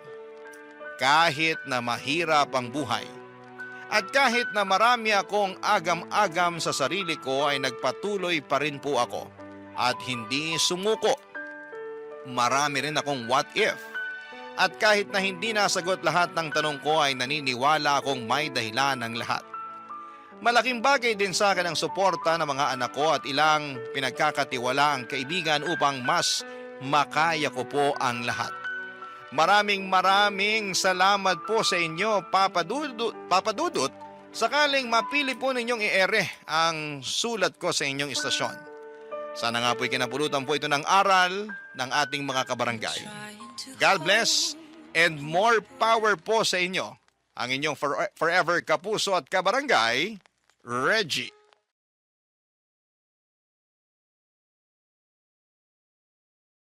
Kahit na mahirap ang buhay, at kahit na marami akong agam-agam sa sarili ko ay nagpatuloy pa rin po ako at hindi sumuko. Marami rin akong what if. At kahit na hindi nasagot lahat ng tanong ko ay naniniwala akong may dahilan ng lahat. Malaking bagay din sa akin ang suporta ng mga anak ko at ilang pinagkakatiwalaang kaibigan upang mas makaya ko po ang lahat. Maraming salamat po sa inyo, Papa Dudut. Sakaling mapili po ninyong i-ere ang sulat ko sa inyong istasyon. Sana nga po'y kinapulutan po ito ng aral ng ating mga kabarangay. God bless and more power po sa inyo. Ang inyong forever kapuso at kabarangay, Reggie.